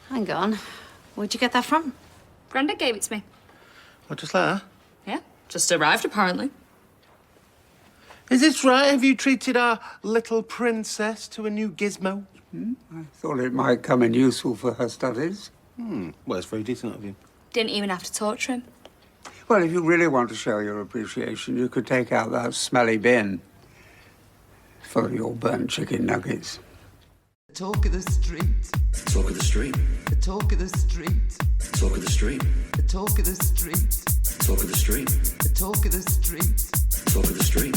Hang on. Where'd you get that from? Grandad gave it to me. What, just like that? Yeah, just arrived apparently. Is this right? Have you treated our little princess to a new gizmo? I thought it might come in useful for her studies. Well, it's very decent of you. Didn't even have to torture him. Well, if you really want to show your appreciation, you could take out that smelly bin full of your burnt chicken nuggets. The talk of the street. Talk of the street. The talk of the street. Talk of the street. The talk of the street. Talk of the street. The talk of the street. Talk of the street.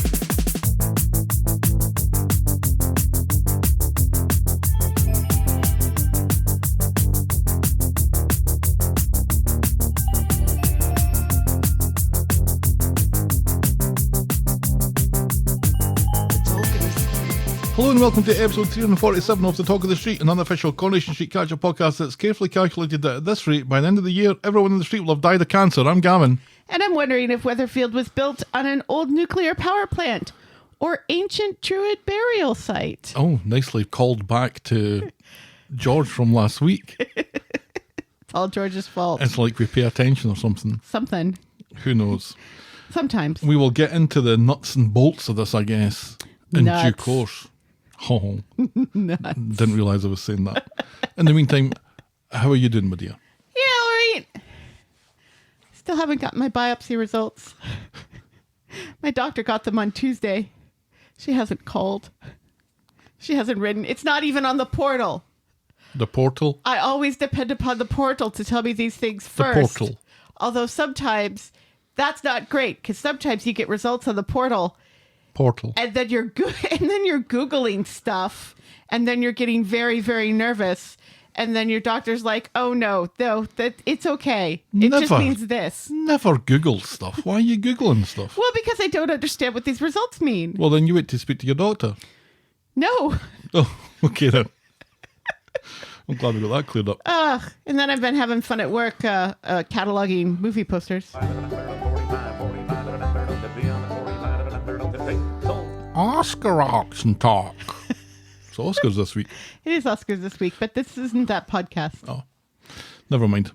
Hello and welcome to episode 347 of the Talk of the Street, an unofficial Coronation Street catch-up podcast that's carefully calculated that at this rate, by the end of the year, everyone in the street will have died of cancer. I'm Gavin. And I'm wondering if Weatherfield was built on an old nuclear power plant or ancient Druid burial site. Oh, nicely called back to George from last week. It's all George's fault. It's like we pay attention or something. Something. Who knows? Sometimes. We will get into the nuts and bolts of this, I guess, in due course. Oh, didn't realise I was saying that. In the meantime, how are you doing, my dear? Yeah, all right. Still haven't got my biopsy results. My doctor got them on Tuesday. She hasn't called. She hasn't written. It's not even on the portal. The portal? I always depend upon the portal to tell me these things The first. portal. Although sometimes that's not great because sometimes you get results on the portal. And then you're Googling stuff, and then you're getting very, very nervous, and then your doctor's like, "Oh no, that it's okay. It just means this." Never Google stuff. Why are you Googling stuff? Well, because I don't understand what these results mean. Well, then you wait to speak to your doctor. No. Oh, okay then. I'm glad we got that cleared up. And then I've been having fun at work cataloging movie posters. Oscar auction talk. So Oscars this week. It is Oscars this week, but this isn't that podcast. Oh, never mind.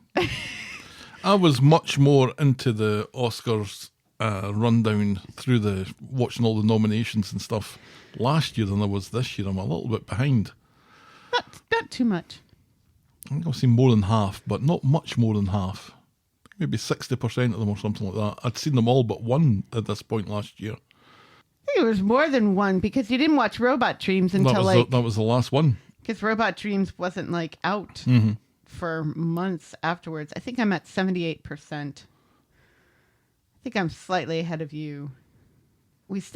I was much more into the Oscars rundown through the watching all the nominations and stuff last year than I was this year. I'm a little bit behind. Not too much. I think I've seen more than half, but not much more than half. Maybe 60% of them or something like that. I'd seen them all but one at this point last year. I think it was more than one because you didn't watch Robot Dreams until that was the last one. Because Robot Dreams wasn't out for months afterwards. I think I'm at 78%. I think I'm slightly ahead of you.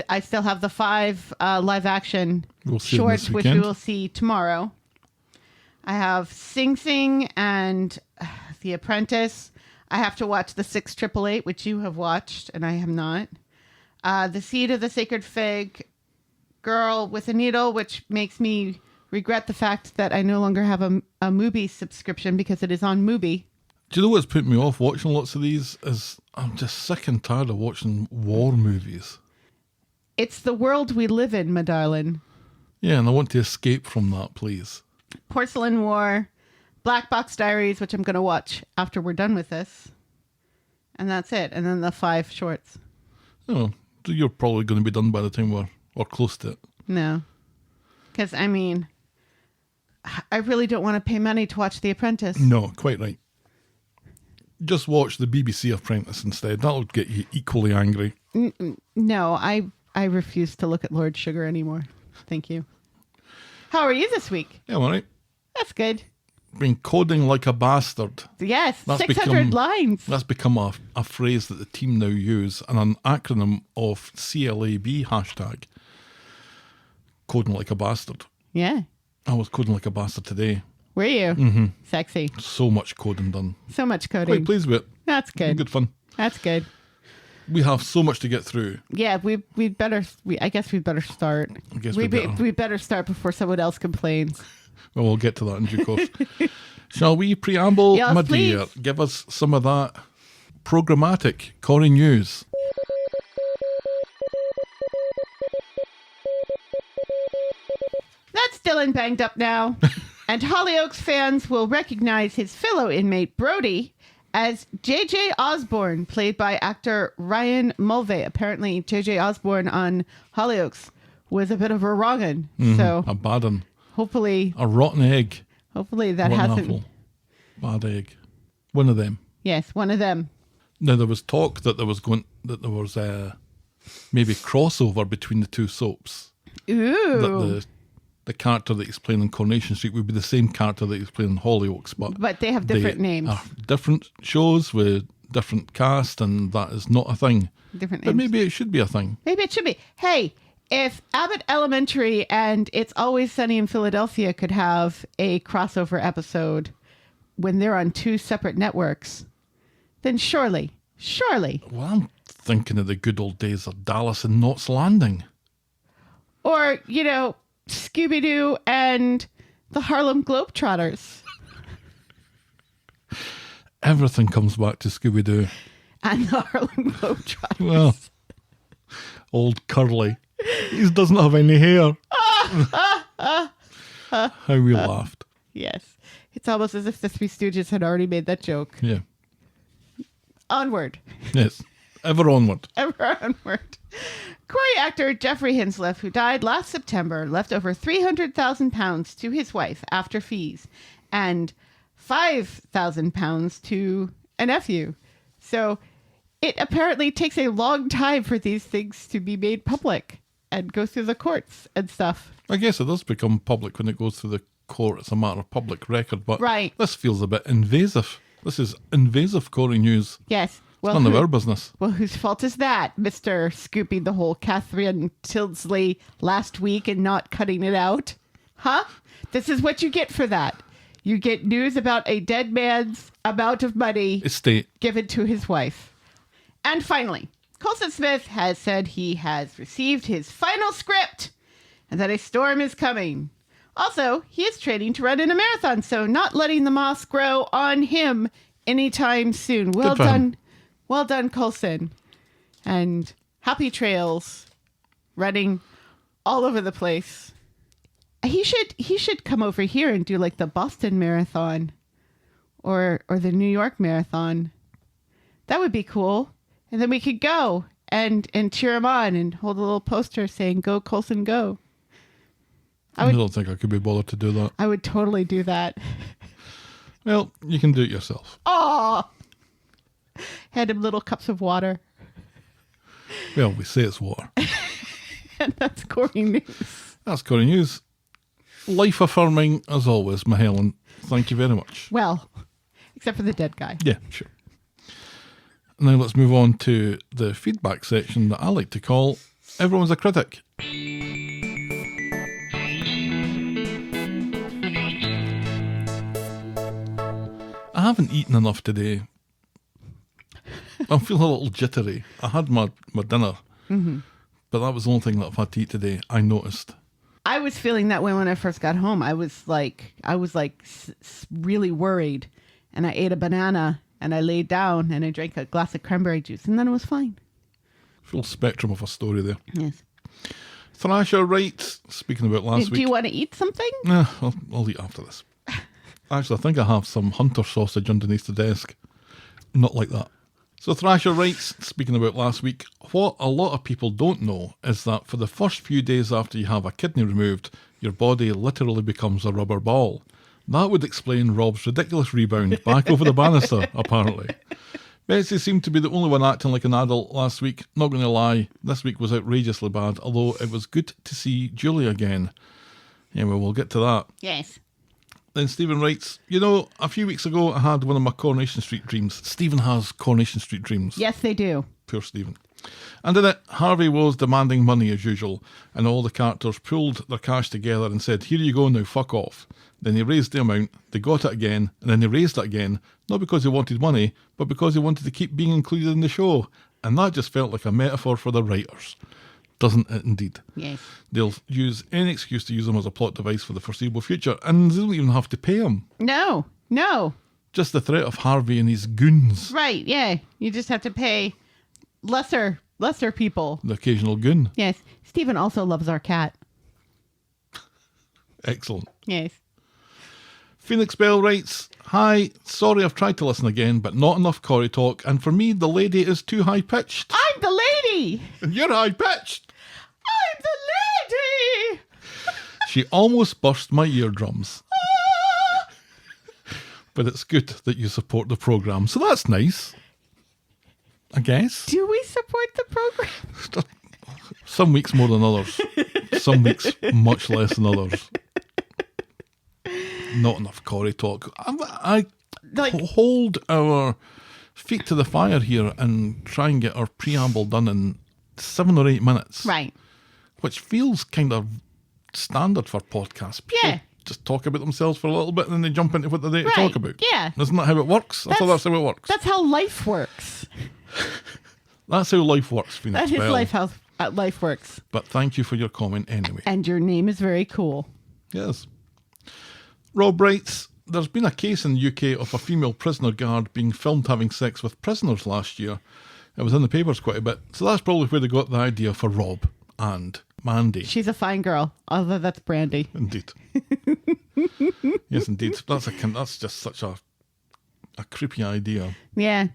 I still have the 5 live action shorts, which we will see tomorrow. I have Sing Sing and The Apprentice. I have to watch the 688, which you have watched, and I have not. The Seed of the Sacred Fig, Girl with a Needle, which makes me regret the fact that I no longer have a Mubi subscription because it is on Mubi. Do you know what's put me off watching lots of these is I'm just sick and tired of watching war movies. It's the world we live in, my darling. Yeah, and I want to escape from that, please. Porcelain War, Black Box Diaries, which I'm going to watch after we're done with this. And that's it. And then the 5 shorts. Oh, you're probably going to be done by the time we're close to it. No. Because, I mean, I really don't want to pay money to watch The Apprentice. No, quite right. Just watch the BBC Apprentice instead. That'll get you equally angry. No, I refuse to look at Lord Sugar anymore. Thank you. How are you this week? Yeah, all right. That's good. Been coding like a bastard. Yes, 600 lines. That's become a phrase that the team now use and an acronym of CLAB hashtag. Coding like a bastard. Yeah. I was coding like a bastard today. Were you? Mm-hmm. Sexy. So much coding done. So much coding. Quite pleased with it. That's good. Good fun. That's good. We have so much to get through. Yeah, I guess we'd better start. We better start before someone else complains. Well, we'll get to that in due course. Shall we preamble, yes, my please. dear? Give us some of that programmatic Corrie news. That's feeling banged up now, and Hollyoaks fans will recognize his fellow inmate, Brody, as J.J. Osborne, played by actor Ryan Mulvey. Apparently, J.J. Osborne on Hollyoaks was a bit of a wrong'un. So A bad one. hopefully A rotten egg. that Rotten hasn't... apple. Bad egg. One of them. Yes, one of them. Now, there was talk that there was maybe crossover between the two soaps. Ooh. That the character that he's playing in Coronation Street would be the same character that he's playing in Hollyoaks, But they have different names. Are different shows with different cast, and that is not a thing. Different But names. maybe it should be a thing. Maybe it should be. Hey, if Abbott Elementary and It's Always Sunny in Philadelphia could have a crossover episode when they're on two separate networks, then surely. Well, I'm thinking of the good old days of Dallas and Knots Landing. Or, Scooby-Doo and the Harlem Globetrotters. Everything comes back to Scooby-Doo. And the Harlem Globetrotters. Well, old Curly. He doesn't have any hair. How we laughed. Yes. It's almost as if the Three Stooges had already made that joke. Yeah. Onward. Yes. Ever onward. Ever onward. Corrie actor Jeffrey Hinsliff, who died last September, left over £300,000 to his wife after fees and £5,000 to a nephew. So it apparently takes a long time for these things to be made public and go through the courts and stuff. I guess it does become public when it goes through the court. It's a matter of public record, but Right. This feels a bit invasive. This is invasive Corrie news. Yes. It's none of our business. Well, whose fault is that, Mr. Scooping the whole Catherine Tildesley last week and not cutting it out? Huh? This is what you get for that. You get news about a dead man's amount of money Estate. given to his wife. And finally, Colson Smith has said he has received his final script and that a storm is coming. Also, he is training to run in a marathon, so not letting the moss grow on him anytime soon. Well Good for him. done. Well done, Colson. And happy trails, running all over the place. He should come over here and do like the Boston Marathon or the New York Marathon. That would be cool. And then we could go and cheer him on and hold a little poster saying, "Go Colson, go." I don't think I could be bothered to do that. I would totally do that. Well, you can do it yourself. Oh, hand him little cups of water. Well, we say it's water. And that's Corrie News. That's Corrie News. Life affirming as always, Mahelen. Thank you very much. Well, except for the dead guy. Yeah, sure. Now let's move on to the feedback section that I like to call Everyone's a Critic. I haven't eaten enough today. I'm feeling a little jittery. I had my dinner, but that was the only thing that I've had to eat today, I noticed. I was feeling that way when I first got home. I was really worried, and I ate a banana and I laid down and I drank a glass of cranberry juice, and then it was fine. Full spectrum of a story there. Yes. Thrasher writes, speaking about last Do week. you want to eat something? Nah, I'll eat after this. Actually, I think I have some hunter sausage underneath the desk. Not like that. So Thrasher writes, speaking about last week, what a lot of people don't know is that for the first few days after you have a kidney removed, your body literally becomes a rubber ball. That would explain Rob's ridiculous rebound back over the banister, apparently. Betsy seemed to be the only one acting like an adult last week. Not going to lie, this week was outrageously bad, although it was good to see Julie again. Anyway, we'll get to that. Yes. Then Stephen writes, a few weeks ago I had one of my Coronation Street dreams. Stephen has Coronation Street dreams. Yes, they do. Poor Stephen. And in it, Harvey was demanding money as usual, and all the characters pulled their cash together and said, here you go now, fuck off. Then he raised the amount, they got it again, and then he raised it again, not because he wanted money, but because he wanted to keep being included in the show. And that just felt like a metaphor for the writers. Doesn't it indeed? Yes. They'll use any excuse to use him as a plot device for the foreseeable future, and they don't even have to pay him. No. Just the threat of Harvey and his goons. Right, yeah. You just have to pay lesser people. The occasional goon. Yes. Stephen also loves our cat. Excellent. Yes. Phoenix Bell writes, "Hi, sorry I've tried to listen again, but not enough Corrie talk, and for me the lady is too high-pitched." I'm the lady. And you're high-pitched. I'm the lady. She almost burst my eardrums. But it's good that you support the programme, so that's nice. I guess. Do we support the program? Some weeks more than others. Some weeks much less than others. Not enough Corrie talk. I hold our feet to the fire here and try and get our preamble done in 7 or 8 minutes. Right. Which feels kind of standard for podcasts. People Yeah. just talk about themselves for a little bit and then they jump into what they're there to Right. talk about. Yeah. Isn't that how it works? I thought that's how it works. That's how life works. That's how life works, Phoenix That is Bell. how life works. But thank you for your comment anyway. And your name is very cool. Yes. Rob writes, "There's been a case in the UK of a female prisoner guard being filmed having sex with prisoners last year. It was in the papers quite a bit. So that's probably where they got the idea for Rob and Mandy." She's a fine girl, although that's Brandy. Indeed. Yes, indeed. That's just such a creepy idea. Yeah.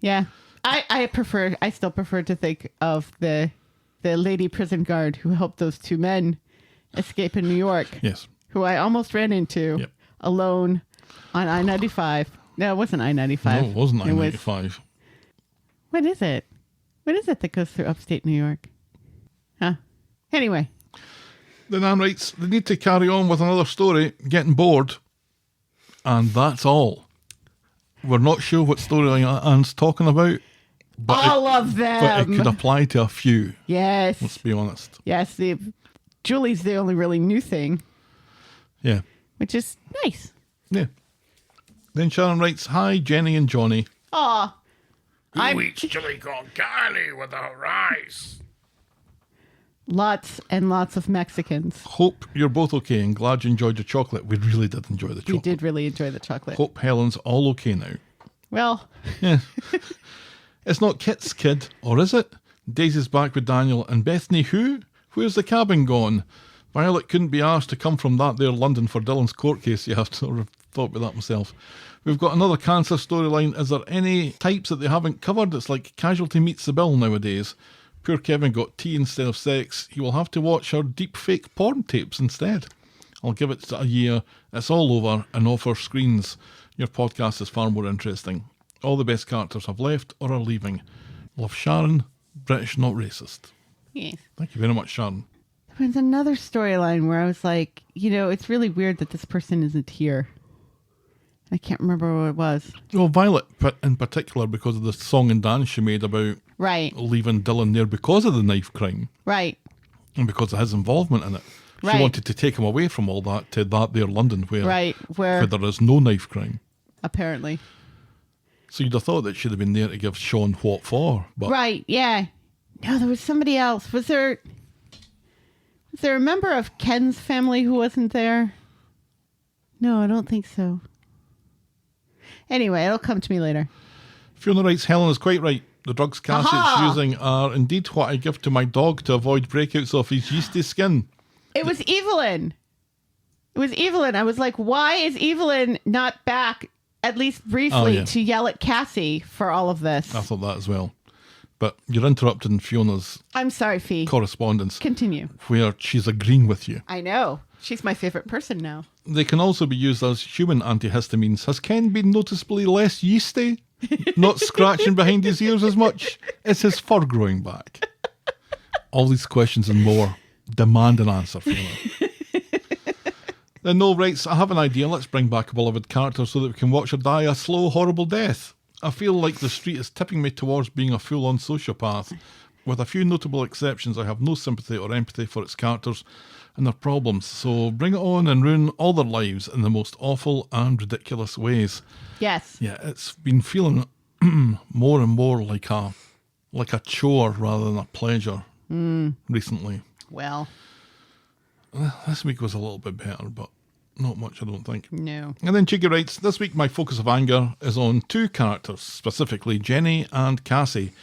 Yeah. I still prefer to think of the lady prison guard who helped those 2 men escape in New York. Yes. Who I almost ran into alone on I-95. No, it wasn't I-95. No, it wasn't I-95. What is it? What is it that goes through upstate New York? Huh? Anyway. The Nan writes, "They need to carry on with another story, getting bored. And that's all. We're not sure what story Anne's talking about. But All of them. But it could apply to a few. Yes. Let's be honest. Yes. Julie's the only really new thing. Yeah. Which is nice. Yeah. Then Sharon writes, "Hi, Jenny and Johnny. Aw. Who eats chili con carne with a rice?" Lots and lots of Mexicans. Hope you're both okay and glad you enjoyed your chocolate." We really did enjoy the chocolate. We did really enjoy the chocolate. Hope Helen's all okay now. Well, Yeah. It's not Kit's kid, or is it? Daisy's back with Daniel and Bethany who? Where's the cabin gone? Violet couldn't be asked to come from that there London for Dylan's court case. Yeah, I've sort of thought about that myself. We've got another cancer storyline. Is there any types that they haven't covered? It's like Casualty meets the bill nowadays. Poor Kevin got tea instead of sex. He will have to watch our deep fake porn tapes instead. I'll give it a year. It's all over and off our screens. Your podcast is far more interesting. All the best characters have left or are leaving. Love, Sharon. British, not racist. yes. Thank you very much, Sharon. There was another storyline where I was like, it's really weird that this person isn't here. I can't remember what it was. Well, Violet in particular, because of the song and dance she made about Right. leaving Dylan there because of the knife crime Right. and because of his involvement in it. She Right. wanted to take him away from all that to that there London where Where there is no knife crime. apparently. So you'd have thought that she'd have been there to give Sean what for. But Right. Yeah. No, there was somebody else. Was there a member of Ken's family who wasn't there? No, I don't think so. Anyway, it'll come to me later. Fiona writes, "Helen is quite right. The drugs Cassie is using are indeed what I give to my dog to avoid breakouts of his yeasty skin." It was Evelyn. I was like, why is Evelyn not back, at least briefly, to yell at Cassie for all of this? I thought that as well. But you're interrupting Fiona's I'm sorry, Fee. correspondence Continue. where she's agreeing with you. I know. She's my favorite person now. They can also be used as human antihistamines. Has Ken been noticeably less yeasty? Not scratching behind his ears as much? Is his fur growing back? All these questions and more demand an answer, Fiona. Then Noel writes, "I have an idea. Let's bring back a beloved character so that we can watch her die a slow, horrible death. I feel like the street is tipping me towards being a full-on sociopath. With a few notable exceptions, I have no sympathy or empathy for its characters and their problems. So bring it on and ruin all their lives in the most awful and ridiculous ways." Yes. Yeah, it's been feeling more and more like a chore rather than a pleasure recently. Well, This week was a little bit better, but not much, I don't think. no. And then Chiggy writes, "This week my focus of anger is on 2 characters, specifically Jenny and Cassie.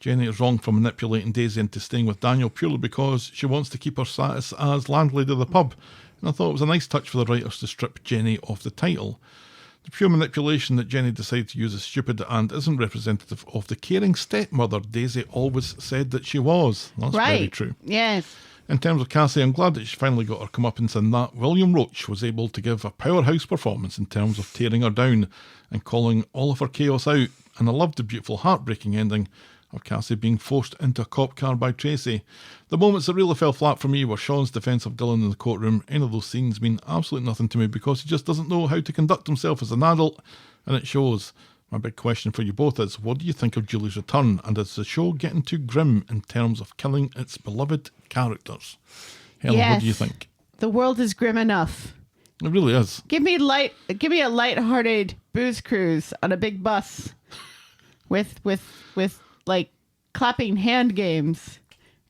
Jenny is wrong for manipulating Daisy into staying with Daniel purely because she wants to keep her status as landlady of the pub. And I thought it was a nice touch for the writers to strip Jenny off the title. The pure manipulation that Jenny decided to use is stupid and isn't representative of the caring stepmother Daisy always said that she was. That's very true. Yes. In terms of Cassie, I'm glad that she finally got her comeuppance in that. William Roach was able to give a powerhouse performance in terms of tearing her down and calling all of her chaos out. And I loved the beautiful heartbreaking ending of Cassie being forced into a cop car by Tracy. The moments that really fell flat for me were Sean's defence of Dylan in the courtroom. Any of those scenes mean absolutely nothing to me because he just doesn't know how to conduct himself as an adult, and it shows. My big question for you both is, what do you think of Julie's return, and is the show getting too grim in terms of killing its beloved characters? Helen, what do you think? The world is grim enough. It really is. Give me a light-hearted booze cruise on a big bus with like clapping hand games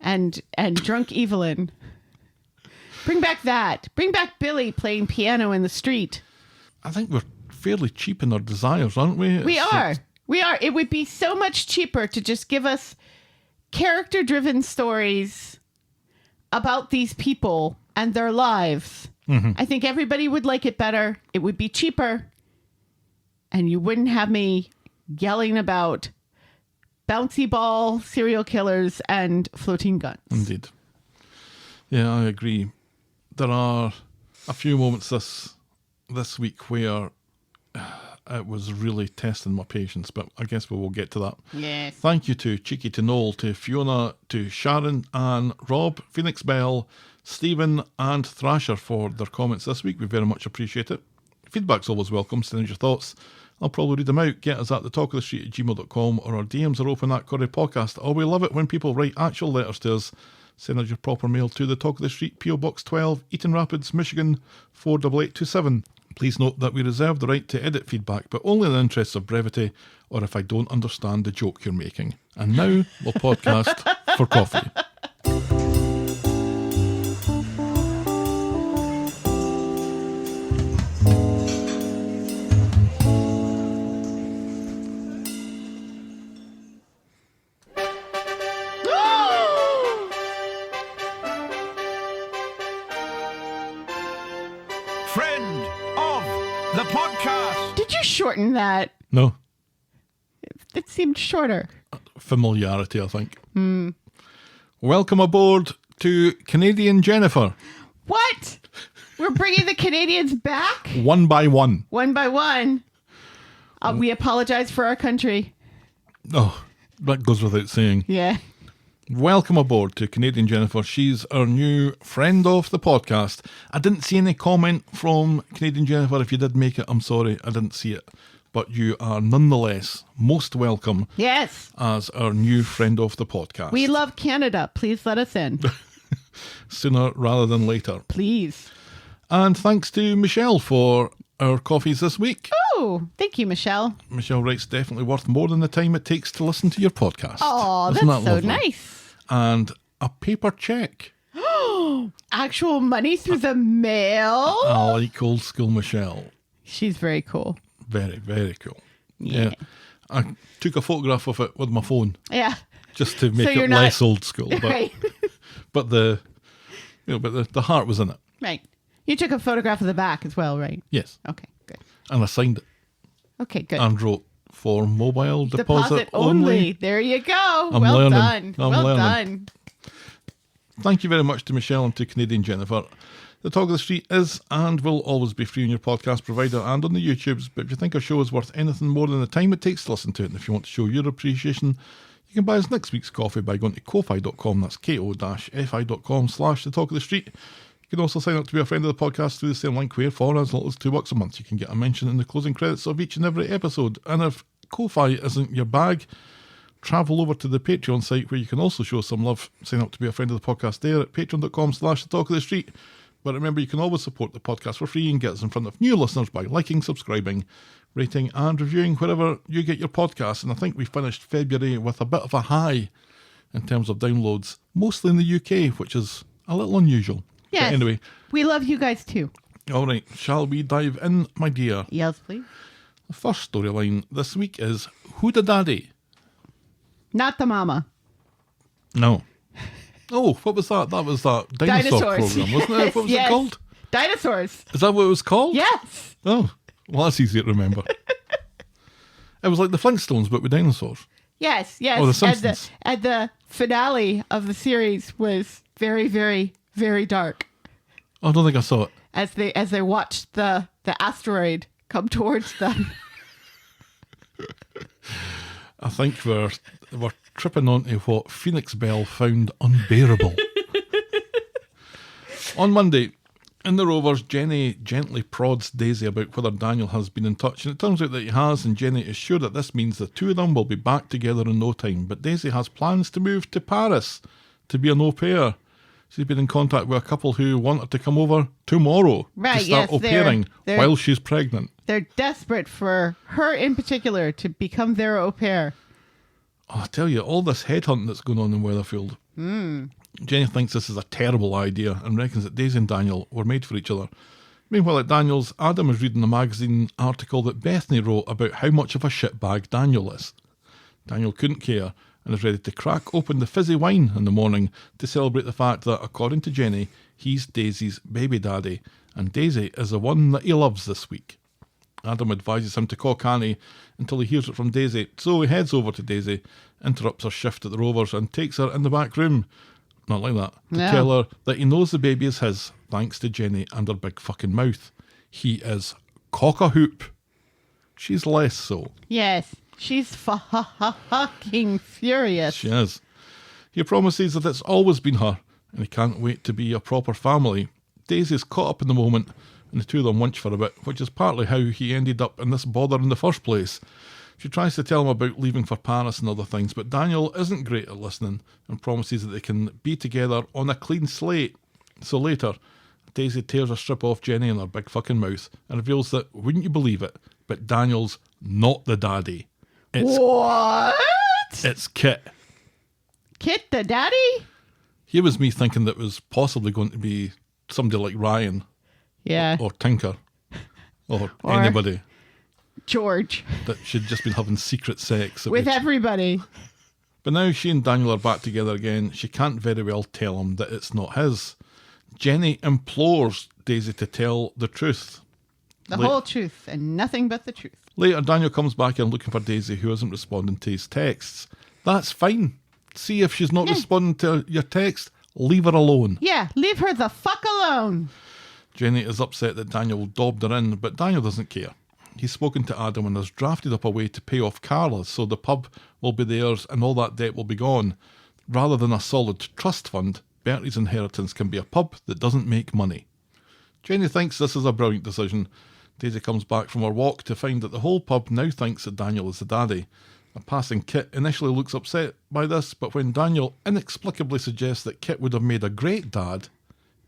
and drunk Evelyn. Bring back that. Bring back Billy playing piano in the street. I think we're fairly cheap in our desires, aren't we? We are. It would be so much cheaper to just give us character-driven stories about these people and their lives. Mm-hmm. I think everybody would like it better. It would be cheaper. And you wouldn't have me yelling about bouncy ball, serial killers, and floating guns. Indeed. Yeah, I agree. There are a few moments this week where it was really testing my patience, but I guess we will get to that. Yes. Thank you to Cheeky, to Noel, to Fiona, to Sharon, Anne, Rob, Phoenix Bell, Stephen, and Thrasher for their comments this week. We very much appreciate it. Feedback's always welcome. Send us your thoughts. I'll probably read them out. Get us at thetalkofthestreet@gmail.com, or our DMs are open at Corrie Podcast. Oh, we love it when people write actual letters to us. Send us your proper mail to the Talk of the Street, PO Box 12, Eaton Rapids, Michigan 48827. Please note that we reserve the right to edit feedback, but only in the interests of brevity or if I don't understand the joke you're making. And now we'll podcast for coffee. Friend of the podcast. Did you shorten that? No. It seemed shorter. Familiarity, I think. Welcome aboard to Canadian Jennifer. What? We're bringing the Canadians back? One by one. One by one. We apologize for our country. Oh, that goes without saying. Yeah. Welcome aboard to Canadian Jennifer. She's our new friend of the podcast. I didn't see any comment from Canadian Jennifer. If you did make it, I'm sorry, I didn't see it. But you are nonetheless most welcome. Yes. As our new friend of the podcast. We love Canada. Please let us in. Sooner rather than later. Please. And thanks to Michelle for our coffees this week. Oh, thank you, Michelle. Michelle writes, definitely worth more than the time it takes to listen to your podcast. Oh, that's that so lovely? nice. And a paper check. Actual money through the mail? I like old school Michelle. She's very cool. Very, very cool. Yeah. I took a photograph of it with my phone. Yeah. Just to make So it less old school. But, Right. but the heart was in it. Right. You took a photograph of the back as well, right? Yes. Okay, good. And I signed it. Okay, good. And wrote for mobile deposit only. There you go. I'm well learning. done. I'm well learning. done. Thank you very much to Michelle and to Canadian Jennifer. The Talk of the Street is and will always be free on your podcast provider and on the YouTubes, but if you think our show is worth anything more than the time it takes to listen to it, and if you want to show your appreciation, you can buy us next week's coffee by going to ko-fi.com, that's ko-fi.com/the Talk of the Street. You can also sign up to be a friend of the podcast through the same link where, for as little as $2 a month, you can get a mention in the closing credits of each and every episode. And if Ko-Fi isn't your bag, travel over to the Patreon site where you can also show some love. Sign up to be a friend of the podcast there at patreon.com/the Talk of the Street. But remember, you can always support the podcast for free and get us in front of new listeners by liking, subscribing, rating and reviewing wherever you get your podcasts. And I think we finished February with a bit of a high in terms of downloads, mostly in the UK, which is a little unusual. Yes. But anyway. We love you guys too. All right, shall we dive in, my dear? Yes, please. The first storyline this week is Who the Daddy? Not the mama. No. Oh, what was that? That was that dinosaur Dinosaurs. program, wasn't it? What was Yes. it called? Dinosaurs. Is that what it was called? Yes. Oh, well, that's easy to remember. It was like the Flintstones, but with dinosaurs. Yes. Or the Simpsons. And the finale of the series was very, very, very dark. Oh, I don't think I saw it. As they watched the asteroid come towards them. I think we're tripping onto what Phoenix Bell found unbearable. On Monday, in the Rovers, Jenny gently prods Daisy about whether Daniel has been in touch, and it turns out that he has, and Jenny is sure that this means the two of them will be back together in no time. But Daisy has plans to move to Paris to be an au pair. She's been in contact with a couple who want her to come over tomorrow to start au pairing while she's pregnant. They're desperate for her in particular to become their au pair. Oh, I tell you, all this headhunting that's going on in Weatherfield. Jenny thinks this is a terrible idea and reckons that Daisy and Daniel were made for each other. Meanwhile, at Daniel's, Adam is reading a magazine article that Bethany wrote about how much of a shitbag Daniel is. Daniel couldn't care and is ready to crack open the fizzy wine in the morning to celebrate the fact that, according to Jenny, he's Daisy's baby daddy, and Daisy is the one that he loves this week. Adam advises him to call Canny until he hears it from Daisy, so he heads over to Daisy, interrupts her shift at the Rovers and takes her in the back room. Not like that. To tell her that he knows the baby is his, thanks to Jenny and her big fucking mouth. He is cock-a-hoop. She's less so. Yes. She's fucking furious. She is. He promises that it's always been her, and he can't wait to be a proper family. Daisy's caught up in the moment, and the two of them winch for a bit, which is partly how he ended up in this bother in the first place. She tries to tell him about leaving for Paris and other things, but Daniel isn't great at listening and promises that they can be together on a clean slate. So later, Daisy tears a strip off Jenny in her big fucking mouth and reveals that, wouldn't you believe it, but Daniel's not the daddy. What? It's Kit. Kit the daddy? Here was me thinking that it was possibly going to be somebody like Ryan. Yeah. Or Tinker. Or anybody. George. That she'd just been having secret sex. With everybody. But now she and Daniel are back together again. She can't very well tell him that it's not his. Jenny implores Daisy to tell the truth. The whole truth and nothing but the truth. Later, Daniel comes back in looking for Daisy, who isn't responding to his texts. That's fine. See if she's not responding to your text, leave her alone. Yeah, leave her the fuck alone. Jenny is upset that Daniel dobbed her in, but Daniel doesn't care. He's spoken to Adam and has drafted up a way to pay off Carla, so the pub will be theirs and all that debt will be gone. Rather than a solid trust fund, Bertie's inheritance can be a pub that doesn't make money. Jenny thinks this is a brilliant decision. Daisy comes back from her walk to find that the whole pub now thinks that Daniel is the daddy. A passing Kit initially looks upset by this, but when Daniel inexplicably suggests that Kit would have made a great dad,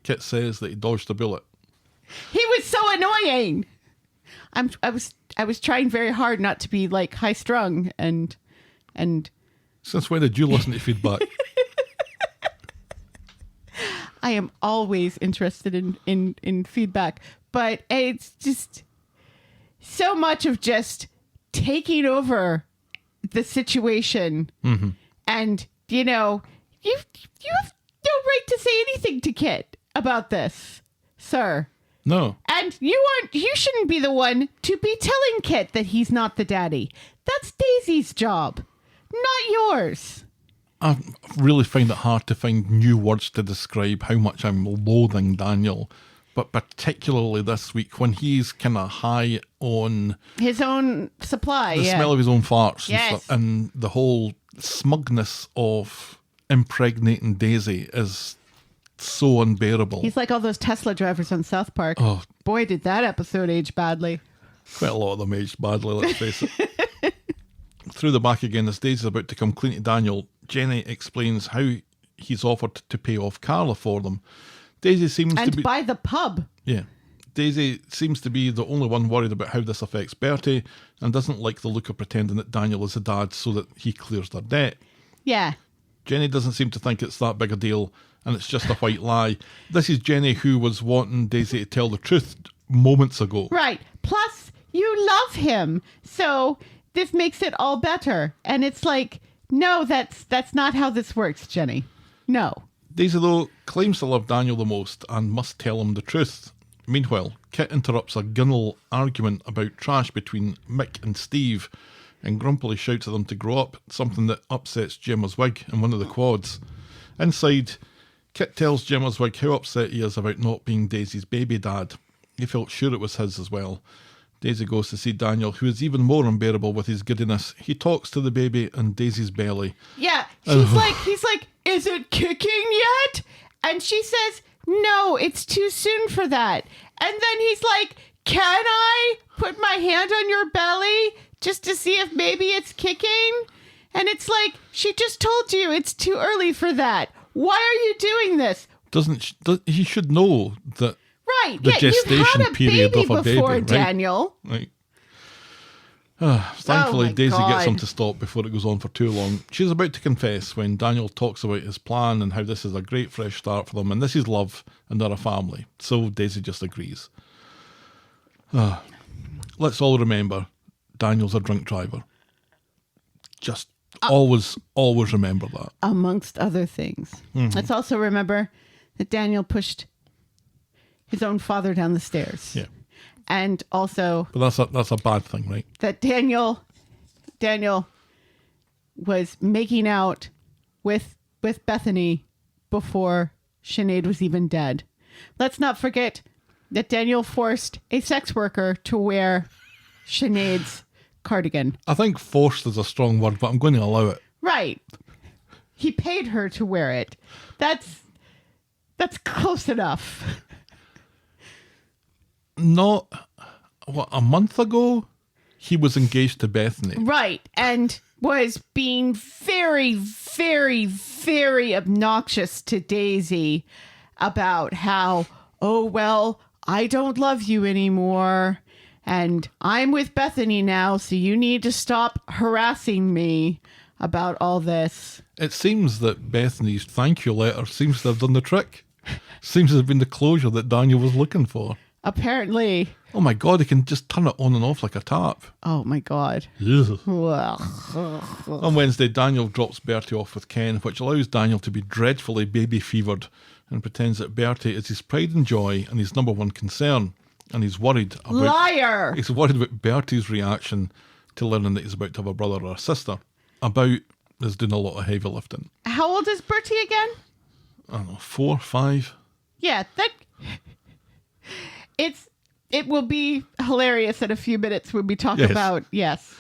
Kit says that he dodged a bullet. He was so annoying. I was trying very hard not to be like high strung and. Since when did you listen to feedback? I am always interested in feedback, but it's just so much of just taking over the situation. Mm-hmm. And, you have no right to say anything to Kit about this, sir. No. And you shouldn't be the one to be telling Kit that he's not the daddy. That's Daisy's job, not yours. I really find it hard to find new words to describe how much I'm loathing Daniel, but particularly this week when he's kind of high on his own supply, the smell of his own farts, yes, and stuff, and the whole smugness of impregnating Daisy is so unbearable. He's like all those Tesla drivers on South Park. Oh, boy, did that episode age badly. Quite a lot of them aged badly, let's face it. Through the back again, as Daisy's about to come clean to Daniel, Jenny explains how he's offered to pay off Carla for them. Daisy seems to be... And buy the pub. Yeah. Daisy seems to be the only one worried about how this affects Bertie and doesn't like the look of pretending that Daniel is the dad so that he clears their debt. Yeah. Jenny doesn't seem to think it's that big a deal and it's just a white lie. This is Jenny who was wanting Daisy to tell the truth moments ago. Right. Plus, you love him. So this makes it all better. And it's like, no, that's not how this works, Jenny. No. Daisy, though, claims to love Daniel the most and must tell him the truth. Meanwhile, Kit interrupts a gunnel argument about trash between Mick and Steve and grumpily shouts at them to grow up, something that upsets Gemma's wig in one of the quads. Inside, Kit tells Gemma's wig how upset he is about not being Daisy's baby dad. He felt sure it was his as well. Daisy goes to see Daniel, who is even more unbearable with his giddiness. He talks to the baby in Daisy's belly. Yeah, he's like, is it kicking yet? And she says, no, it's too soon for that. And then he's like, can I put my hand on your belly just to see if maybe it's kicking? And it's like, she just told you it's too early for that. Why are you doing this? He should know that. Right. The yeah, gestation you've had a period baby of a before, baby, right? Daniel. Right. Thankfully, my Daisy gets him God. to stop before it goes on for too long. She's about to confess when Daniel talks about his plan and how this is a great fresh start for them, and this is love, and they're a family. So Daisy just agrees. Let's all remember, Daniel's a drunk driver. Just always remember that. Amongst other things. Mm-hmm. Let's also remember that Daniel pushed his own father down the stairs. Yeah. And also But that's a bad thing, right? that Daniel was making out with Bethany before Sinead was even dead. Let's not forget that Daniel forced a sex worker to wear Sinead's cardigan. I think forced is a strong word, but I'm going to allow it. Right. He paid her to wear it. That's close enough. Not, a month ago, he was engaged to Bethany. Right. And was being very, very, very obnoxious to Daisy about how, oh, well, I don't love you anymore. And I'm with Bethany now, so you need to stop harassing me about all this. It seems that Bethany's thank you letter seems to have done the trick. Seems to have been the closure that Daniel was looking for. Apparently. Oh my God, he can just turn it on and off like a tap. Oh my God. Ugh. Well. On Wednesday, Daniel drops Bertie off with Ken, which allows Daniel to be dreadfully baby-fevered and pretends that Bertie is his pride and joy and his number one concern. And he's worried about... Liar! He's worried about Bertie's reaction to learning that he's about to have a brother or a sister. Is doing a lot of heavy lifting. How old is Bertie again? I don't know, 4, 5? Yeah, it will be hilarious in a few minutes when we talk about, yes.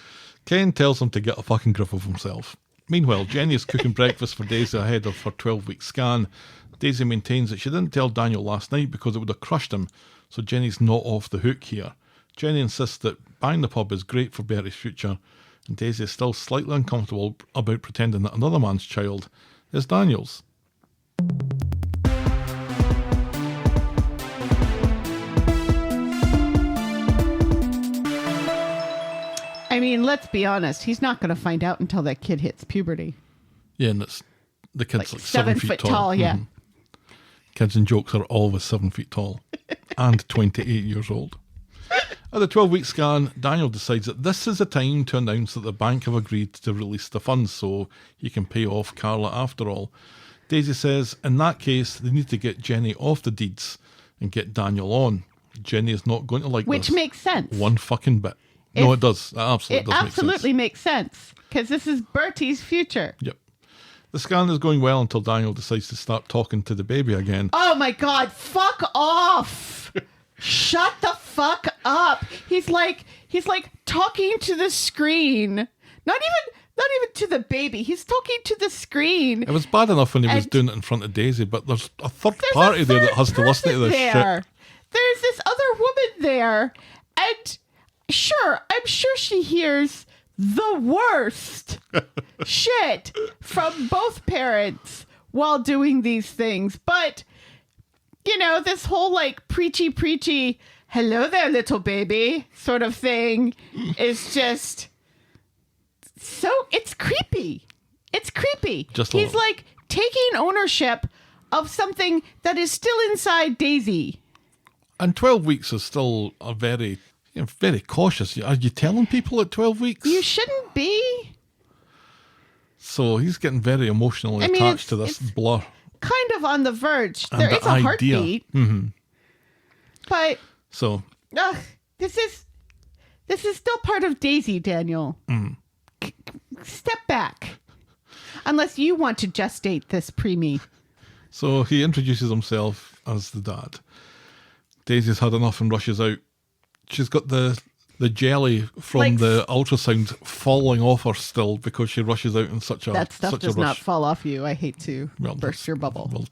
Ken tells him to get a fucking grip of himself. Meanwhile, Jenny is cooking breakfast for Daisy ahead of her 12-week scan. Daisy maintains that she didn't tell Daniel last night because it would have crushed him, so Jenny's not off the hook here. Jenny insists that buying the pub is great for Bertie's future, and Daisy is still slightly uncomfortable about pretending that another man's child is Daniel's. I mean, let's be honest. He's not going to find out until that kid hits puberty. Yeah, and the kid's like 7 feet tall. tall. Yeah. Mhm. Kids and jokes are always 7 feet tall and 28 years old. At the 12-week scan, Daniel decides that this is the time to announce that the bank have agreed to release the funds so he can pay off Carla after all. Daisy says, in that case, they need to get Jenny off the deeds and get Daniel on. Jenny is not going to like Which this makes sense. one fucking bit. No, it does. It absolutely does absolutely makes sense. Because this is Bertie's future. Yep. The scan is going well until Daniel decides to start talking to the baby again. Oh my God, fuck off. Shut the fuck up. He's like talking to the screen. Not even to the baby. He's talking to the screen. It was bad enough when he was doing it in front of Daisy, but there's a third party there that has to listen to this shit. There's this other woman there. And sure, I'm sure she hears the worst shit from both parents while doing these things. But, you know, this whole like preachy, hello there, little baby sort of thing is just so, it's creepy. It's creepy. He's like taking ownership of something that is still inside Daisy. And 12 weeks is still a very cautious. Are you telling people at 12 weeks? You shouldn't be. So he's getting very emotionally attached to this blur. Kind of on the verge. And There the is a idea. heartbeat. Mm-hmm. But So, this is still part of Daisy, Daniel. Step back. Unless you want to gestate this preemie. so he introduces himself as the dad. Daisy's had enough and rushes out. She's got the jelly from the ultrasound falling off her still because she rushes out in such a That stuff such does a rush. not fall off you. I hate to burst your bubble. Well,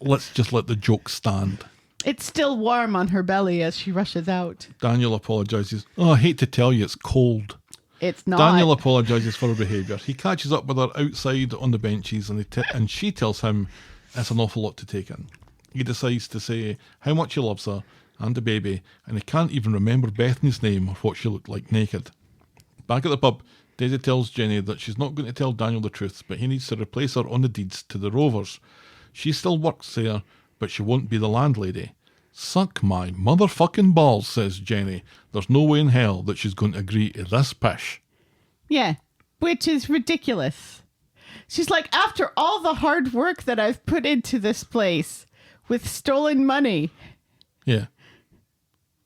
let's just let the joke stand. It's still warm on her belly as she rushes out. Daniel apologises. Oh, I hate to tell you, it's cold. It's not. Daniel apologises for her behaviour. He catches up with her outside on the benches and she tells him it's an awful lot to take in. He decides to say how much he loves her and the baby, and he can't even remember Bethany's name or what she looked like naked. Back at the pub, Daisy tells Jenny that she's not going to tell Daniel the truth, but he needs to replace her on the deeds to the Rovers. She still works there, but she won't be the landlady. Suck my motherfucking balls, says Jenny. There's no way in hell that she's going to agree to this pish. Yeah, which is ridiculous. She's like, after all the hard work that I've put into this place with stolen money. Yeah.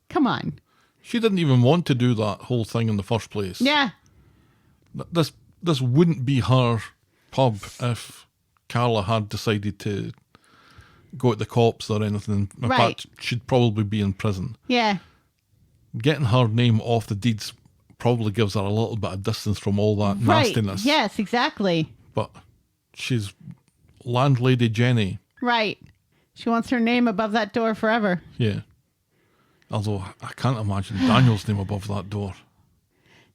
Come on. She didn't even want to do that whole thing in the first place. Yeah. This wouldn't be her pub if Carla had decided to go at the cops or anything. In Right. fact, she'd probably be in prison. Yeah. Getting her name off the deeds probably gives her a little bit of distance from all that nastiness. Right. Yes, exactly. But she's landlady Jenny. Right. She wants her name above that door forever. Yeah. Although I can't imagine Daniel's name above that door.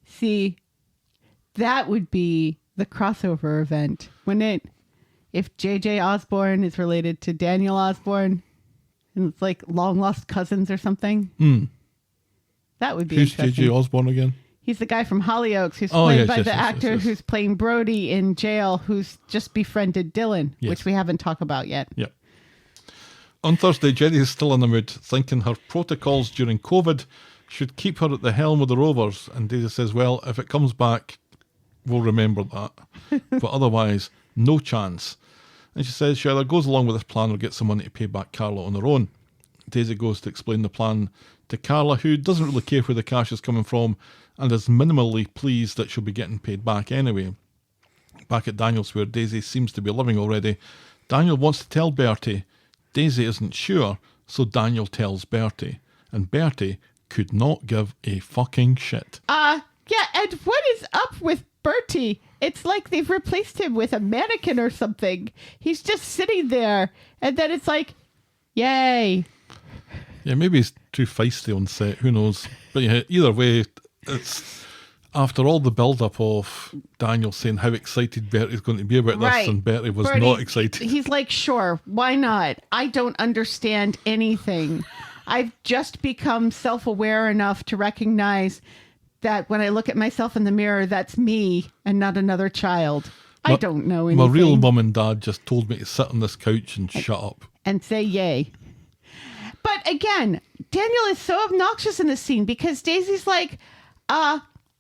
See, that would be the crossover event, wouldn't it? If J.J. Osborne is related to Daniel Osborne, and it's like long lost cousins or something. That would be Who's interesting. J.J. Osborne again? He's the guy from Hollyoaks who's Oh, played yes, by yes, the yes, actor yes. who's playing Brody in jail, who's just befriended Dylan, Yes. which we haven't talked about yet. Yep. On Thursday, Jenny is still in the mood, thinking her protocols during COVID should keep her at the helm of the Rovers. And Daisy says, well, if it comes back, we'll remember that. But otherwise, no chance. And she says she either goes along with this plan or gets some money to pay back Carla on her own. Daisy goes to explain the plan to Carla, who doesn't really care where the cash is coming from and is minimally pleased that she'll be getting paid back anyway. Back at Daniel's, where Daisy seems to be living already, Daniel wants to tell Bertie. Daisy isn't sure, so Daniel tells Bertie. And Bertie could not give a fucking shit. Yeah, and what is up with Bertie? It's like they've replaced him with a mannequin or something. He's just sitting there, and then it's like, yay. Yeah, maybe he's too feisty on set, who knows. But yeah, either way, it's after all the build-up of Daniel saying how excited Bertie's going to be about this, and Bertie was not excited. He's like, sure, why not? I don't understand anything. I've just become self-aware enough to recognize that when I look at myself in the mirror, that's me and not another child. I don't know anything. My real mum and dad just told me to sit on this couch and shut up. And say yay. But again, Daniel is so obnoxious in this scene because Daisy's like,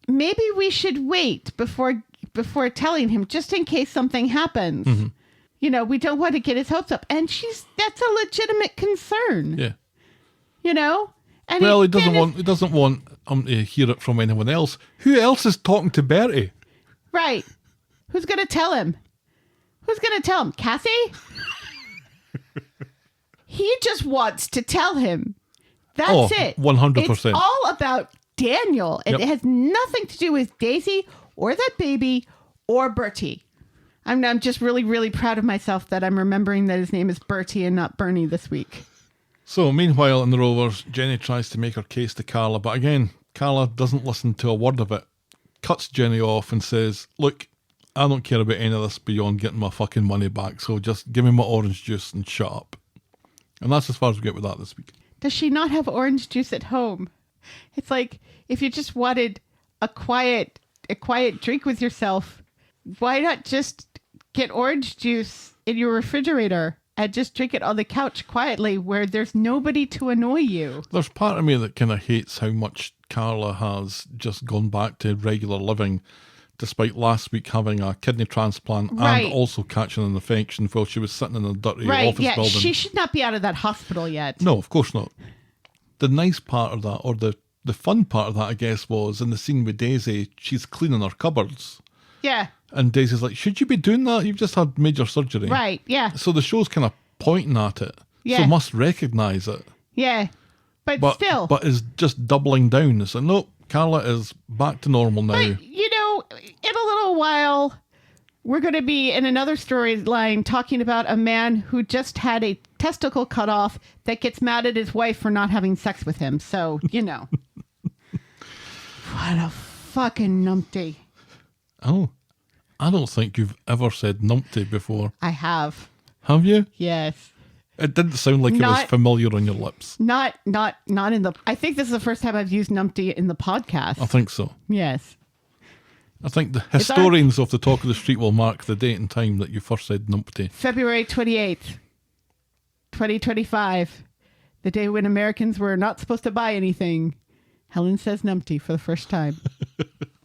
maybe we should wait before telling him just in case something happens. Mm-hmm. You know, we don't want to get his hopes up. And that's a legitimate concern. Yeah. You know? And Well, he doesn't want to hear it from anyone else. Who else is talking to Bertie? Right. Who's going to tell him? Cassie? He just wants to tell him. That's it. 100%. It's all about Daniel. And Yep. it has nothing to do with Daisy or that baby or Bertie. I'm just really, really proud of myself that I'm remembering that his name is Bertie and not Bernie this week. So, meanwhile, in the Rovers, Jenny tries to make her case to Carla, but again, Carla doesn't listen to a word of it, cuts Jenny off and says, look, I don't care about any of this beyond getting my fucking money back, so just give me my orange juice and shut up. And that's as far as we get with that this week. Does she not have orange juice at home? It's like, if you just wanted a quiet drink with yourself, why not just get orange juice in your refrigerator and just drink it on the couch quietly where there's nobody to annoy you? There's part of me that kind of hates how much Carla has just gone back to regular living despite last week having a kidney transplant Right. and also catching an infection while she was sitting in a dirty Right, office yeah, building. she should not be out of that hospital yet. No, of course not. The nice part of that, or the fun part of that, I guess, was in the scene with Daisy, she's cleaning her cupboards. Yeah, And Daisy's like, should you be doing that? You've just had major surgery. right, yeah, So the show's kind of pointing at it. Yeah. So must recognise it. yeah. But still. But is just doubling down. It's like, nope, Carla is back to normal now. But, you know, in a little while, we're going to be in another storyline talking about a man who just had a testicle cut off that gets mad at his wife for not having sex with him. So, you know. What a fucking numpty. Oh, I don't think you've ever said numpty before. I have. Have you? Yes. It didn't sound like it was Not- familiar on your lips. Not in the... I think this is the first time I've used numpty in the podcast. I think so. Yes. I think the historians of the Talk of the Street will mark the date and time that you first said numpty. February 28th, 2025. The day when Americans were not supposed to buy anything. Helen says numpty for the first time.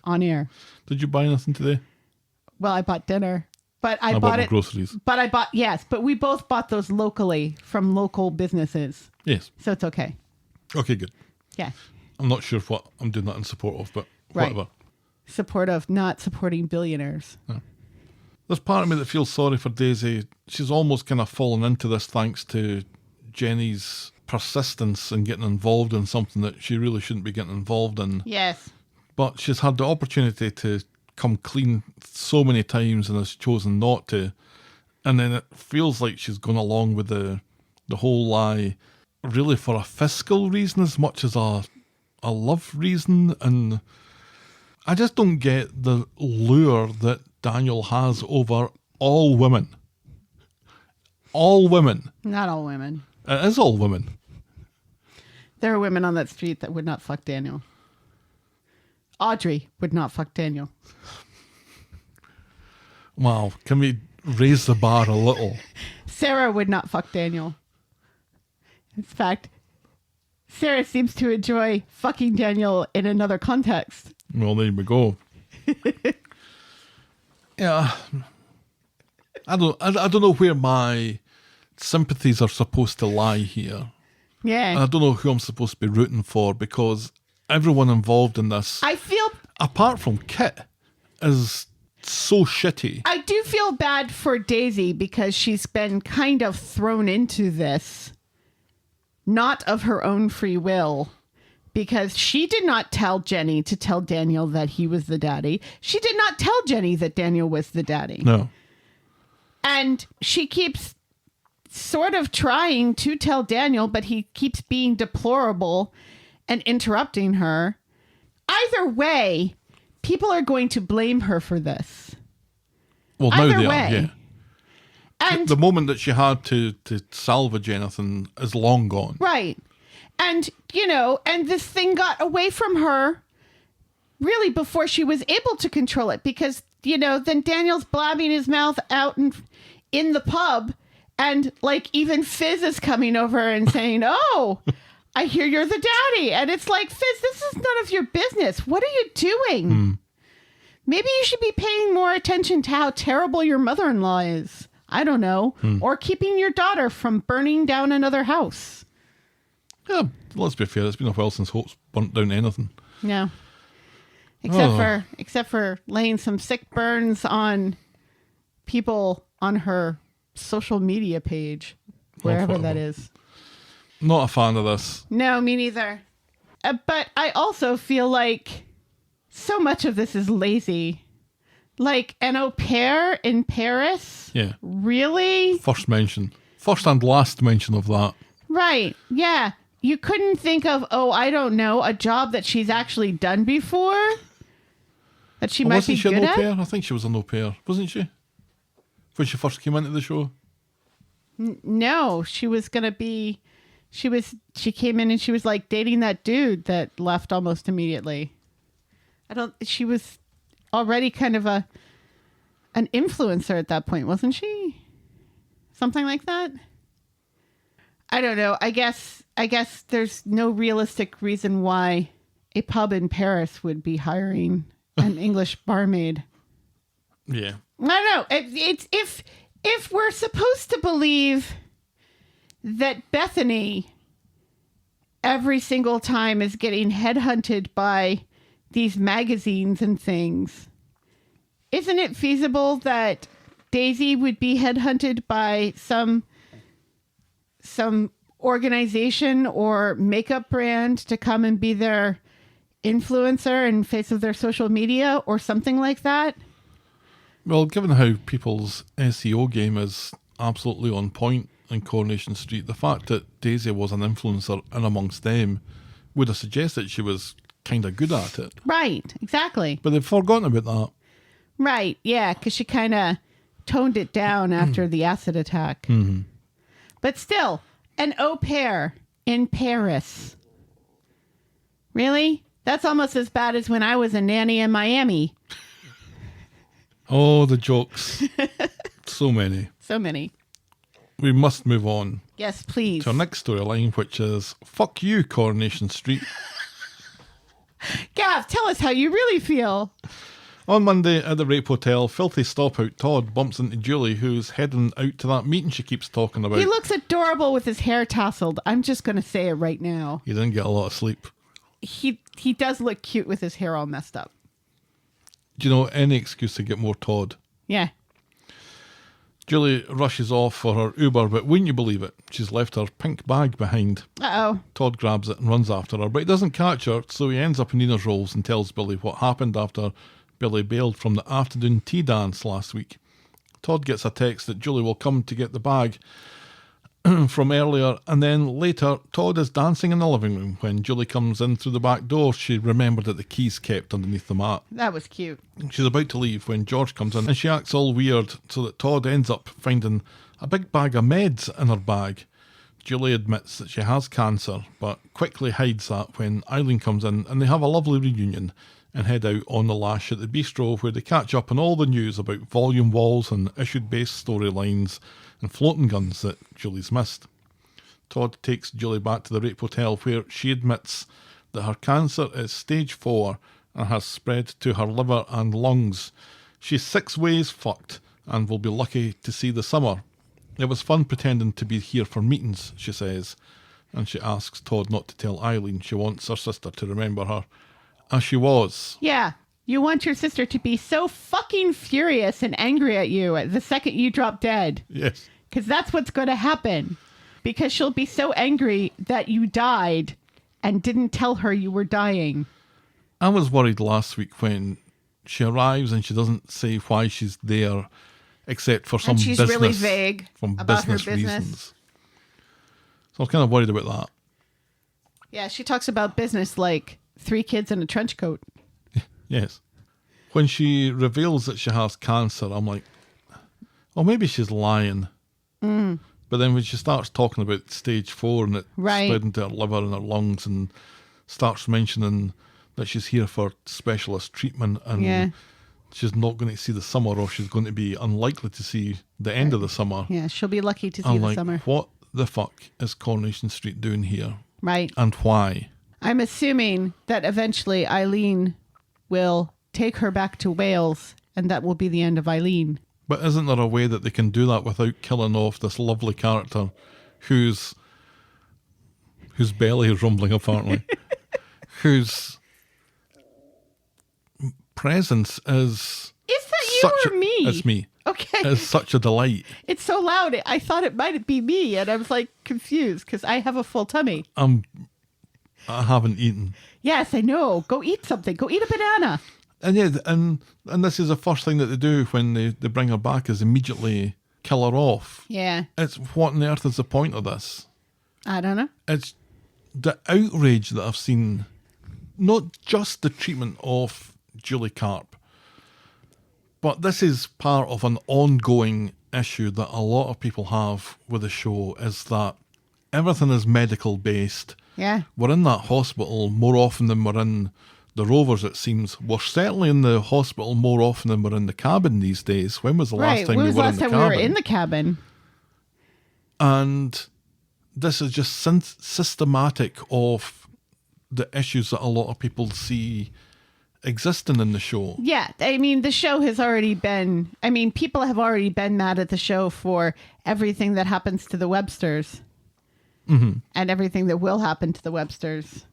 On air. Did you buy anything today? Well, I bought dinner. But I bought bought my it. groceries. But I bought, yes. But we both bought those locally from local businesses. Yes. So it's okay. Okay, good. Yeah. I'm not sure what I'm doing that in support of, but Right. whatever. Support of not supporting billionaires. There's part of me that feels sorry for Daisy. She's almost kind of fallen into this thanks to Jenny's persistence in getting involved in something that she really shouldn't be getting involved in. Yes. But she's had the opportunity to come clean so many times and has chosen not to. And then it feels like she's gone along with the whole lie really for a fiscal reason as much as a love reason. And I just don't get the lure that Daniel has over all women. All women. Not all women. It is all women. There are women on that street that would not fuck Daniel. Audrey would not fuck Daniel. Wow, can we raise the bar a little? Sarah would not fuck Daniel. In fact, Sarah seems to enjoy fucking Daniel in another context. Well, there we go. Yeah, I don't know where my sympathies are supposed to lie here. Yeah. I don't know who I'm supposed to be rooting for because everyone involved in this, I feel... apart from Kit, is so shitty. I do feel bad for Daisy because she's been kind of thrown into this, not of her own free will, because she did not tell Jenny to tell Daniel that he was the daddy. She did not tell Jenny that Daniel was the daddy. No. And she keeps sort of trying to tell Daniel, but he keeps being deplorable and interrupting her. Either way, people are going to blame her for this. Well, now Either they way. are, yeah. And The moment that she had to salvage anything is long gone. right. And, you know, and this thing got away from her really before she was able to control it because, you know, then Daniel's blabbing his mouth out in the pub and like even Fizz is coming over and saying, oh, I hear you're the daddy. And it's like, Fizz, this is none of your business. What are you doing? Maybe you should be paying more attention to how terrible your mother-in-law is. I don't know. Or keeping your daughter from burning down another house. Yeah, let's be fair, it's been a while since Hope's burnt down anything. No. Oh. Except for laying some sick burns on people on her social media page, wherever that whatever. is. Not a fan of this. No, me neither. But I also feel like so much of this is lazy. Like an au pair in Paris? Yeah. Really? First and last mention of that. Right. Yeah. You couldn't think of, oh, I don't know, a job that she's actually done before? That she might be Wasn't she good an au at? pair? I think she was an au pair, wasn't she? When she first came into the show. No, she was going to be... She came in and she was like dating that dude that left almost immediately. She was already kind of an influencer at that point, wasn't she? Something like that? I don't know. I guess there's no realistic reason why a pub in Paris would be hiring an English barmaid. Yeah. I don't know. It's if we're supposed to believe that Bethany every single time is getting headhunted by these magazines and things, isn't it feasible that Daisy would be headhunted by some organization or makeup brand to come and be their influencer in face of their social media or something like that? Well, given how people's SEO game is absolutely on point in Coronation Street, the fact that Daisy was an influencer in amongst them would have suggested she was kind of good at it. Right, exactly. But they've forgotten about that. Right, yeah, because she kind of toned it down after the acid attack. Mm-hmm. But still, an au pair in Paris. Really? That's almost as bad as when I was a nanny in Miami. Oh, the jokes. So many. So many. We must move on Yes, please. to our next storyline, which is Fuck You, Coronation Street. Gav, tell us how you really feel. On Monday at the Rape Hotel, filthy stopout Todd bumps into Julie, who's heading out to that meeting she keeps talking about. He looks adorable with his hair tousled. I'm just going to say it right now. He didn't get a lot of sleep. He does look cute with his hair all messed up. Do you know, any excuse to get more Todd. Yeah. Julie rushes off for her Uber, but wouldn't you believe it? She's left her pink bag behind. Uh-oh. Todd grabs it and runs after her, but he doesn't catch her, so he ends up in Nina's Rolls and tells Billy what happened after Billy bailed from the afternoon tea dance last week. Todd gets a text that Julie will come to get the bag from earlier, and then later Todd is dancing in the living room. When Julie comes in through the back door, she remembered that the keys kept underneath the mat. That was cute. She's about to leave when George comes in, and she acts all weird, so that Todd ends up finding a big bag of meds in her bag. Julie admits that she has cancer, but quickly hides that when Eileen comes in, and they have a lovely reunion and head out on the lash at the bistro, where they catch up on all the news about volume walls and issue-based storylines and floating guns that Julie's missed. Todd takes Julie back to the Rape Hotel, where she admits that her cancer is stage 4 and has spread to her liver and lungs. She's 6 ways fucked and will be lucky to see the summer. It was fun pretending to be here for meetings, she says, and she asks Todd not to tell Eileen she wants her sister to remember her as she was. Yeah. You want your sister to be so fucking furious and angry at you the second you drop dead. Yes. Because that's what's going to happen. Because she'll be so angry that you died and didn't tell her you were dying. I was worried last week when she arrives and she doesn't say why she's there, except for some and she's business. Really vague from about business her business. Reasons. So I was kind of worried about that. Yeah, she talks about business like 3 kids in a trench coat. Yes. When she reveals that she has cancer, I'm like, oh, maybe she's lying. Mm. But then when she starts talking about stage 4 and it spread into her liver and her lungs and starts mentioning that she's here for specialist treatment and she's not going to see the summer, or she's going to be unlikely to see the end of the summer. Yeah, she'll be lucky to see I'm the like, summer. What the fuck is Coronation Street doing here? Right. And why? I'm assuming that eventually Eileen will take her back to Wales, and that will be the end of Eileen. But isn't there a way that they can do that without killing off this lovely character whose belly is rumbling apparently, whose presence is that you or me? It's me. Okay. It's such a delight. It's so loud. I thought it might be me, and I was like confused because I have a full tummy. I haven't eaten. Yes, I know. Go eat something. Go eat a banana. And yeah, and this is the first thing that they do when they bring her back is immediately kill her off. Yeah. It's what on the earth is the point of this? I don't know. It's the outrage that I've seen, not just the treatment of Julie Carp, but this is part of an ongoing issue that a lot of people have with the show, is that everything is medical based. Yeah. We're in that hospital more often than we're in the Rovers, it seems. We're certainly in the hospital more often than we're in the cabin these days. When was the last time we were in the cabin? When was the last time we were in the cabin? And this is just systematic of the issues that a lot of people see existing in the show. Yeah, I mean, the show has already been... I mean, people have already been mad at the show for everything that happens to the Websters. Mm-hmm. And everything that will happen to the Websters.